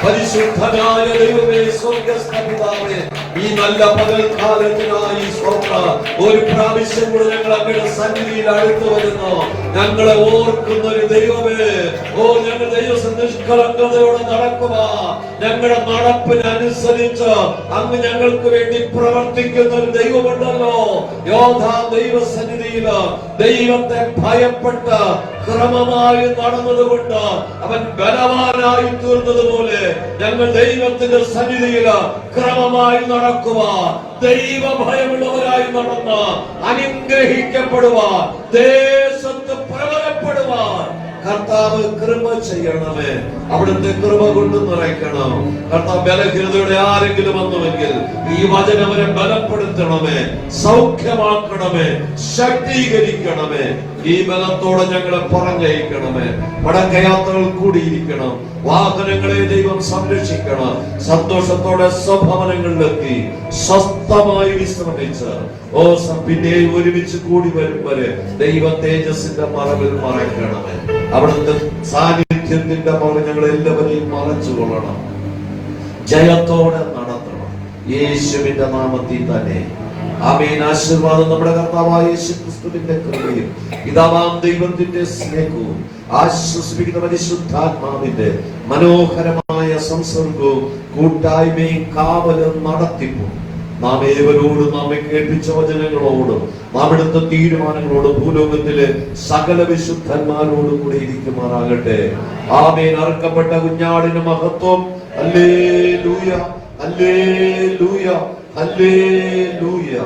പരിശുദ്ധനായ ദൈവമേ, സ്വർഗ്ഗസ്ഥ പിതാവേ, ഈ നല്ല പകൽക്കാലത്തിനായി ഒരു പ്രാവശ്യം കൂടെ ഞങ്ങൾ അങ്ങയുടെ സന്നിധിയിൽ അടുത്തു വരുന്നു. ഞങ്ങളെ ഓർക്കുന്ന ഒരു ദൈവമേ, ഞങ്ങൾ നിഷ്കളങ്കതയോടെ നടക്കുക. ഞങ്ങളുടെ നടപ്പിനനുസരിച്ച് അങ്ങ് ഞങ്ങൾക്ക് വേണ്ടി പ്രവർത്തിക്കുന്ന ഒരു ദൈവമുണ്ടല്ലോ. യോധാ ദൈവസന്നിധിയിൽ ദൈവത്തെ ഭയപ്പെട്ട് ക്രമമായി നടന്നതുകൊണ്ട് അവൻ ബലവാനായി തീർന്നതുപോലെ ഞങ്ങൾ ദൈവത്തിന്റെ സന്നിധിയിൽ ക്രമമായി നടക്കുക, ദൈവഭയമുള്ളവരായി നടന്ന് അനുഗ്രഹിക്കപ്പെടുവാൻ, ദേശത്ത് പ്രബലപ്പെടുവാൻ കർത്താവ് കൃപ ചെയ്യണമേ. അവിടുത്തെ കൃപ കൊണ്ട് നിറയ്ക്കണം. കർത്താവ് ബലഹീനതയുടെ ആരെങ്കിലും വന്നുവെങ്കിൽ ഈ വചനം അവരെ ബലപ്പെടുത്തണമേ, സൗഖ്യമാക്കണമേ, ശക്തീകരിക്കണമേ. ഈ ബലത്തോടെ ഞങ്ങളെ പറഞ്ഞയക്കണമേ. മടക്കയാത്രകൾ കൂടിയിരിക്കണം. വാഹനങ്ങളെ ദൈവം സംരക്ഷിക്കണം. സന്തോഷത്തോടെ സ്വഭവനങ്ങളിലെത്തി സ്വസ്ഥമായി വിശ്രമിച്ച് പിന്നെ ഒരുമിച്ച് കൂടി വരും വരെ ദൈവ തേജസ്സിന്റെ മറവിൽ മറയ്ക്കണമേ. അവിടുത്തെ സാന്നിധ്യത്തിന്റെ മറവിൽ ഞങ്ങൾ എല്ലാവരെയും മറച്ചുകൊള്ളണം. ജയത്തോടെ നടത്തണം. യേശുവിന്റെ നാമത്തിൽ തന്നെ ആമേൻ. ആശീർവാദം നമ്മുടെ കർത്താവായ യേശു ക്രിസ്തുവിന്റെ കൃപയും പിതാവാം ദൈവത്തിന്റെ സ്നേഹവും ആശ്വസിപ്പിക്കുന്ന പരിശുദ്ധാത്മാവിന്റെ മനോഹരമായ സംസർഗവും കൂട്ടായ്മയും കാവലും നടത്തിപ്പും നാം ഏവരോടും നമ്മെ കേൾപ്പിച്ച വചനങ്ങളോടും നാം എടുത്ത തീരുമാനങ്ങളോടും ഭൂലോകത്തിലെ സകല വിശുദ്ധന്മാരോടും കൂടെ ഇരിക്കുമാറാകട്ടെ. ആമേൻ. അറുക്കപ്പെട്ട കുഞ്ഞാടിന് മഹത്വം. Hallelujah, hallelujah. ഹല്ലേലൂയ.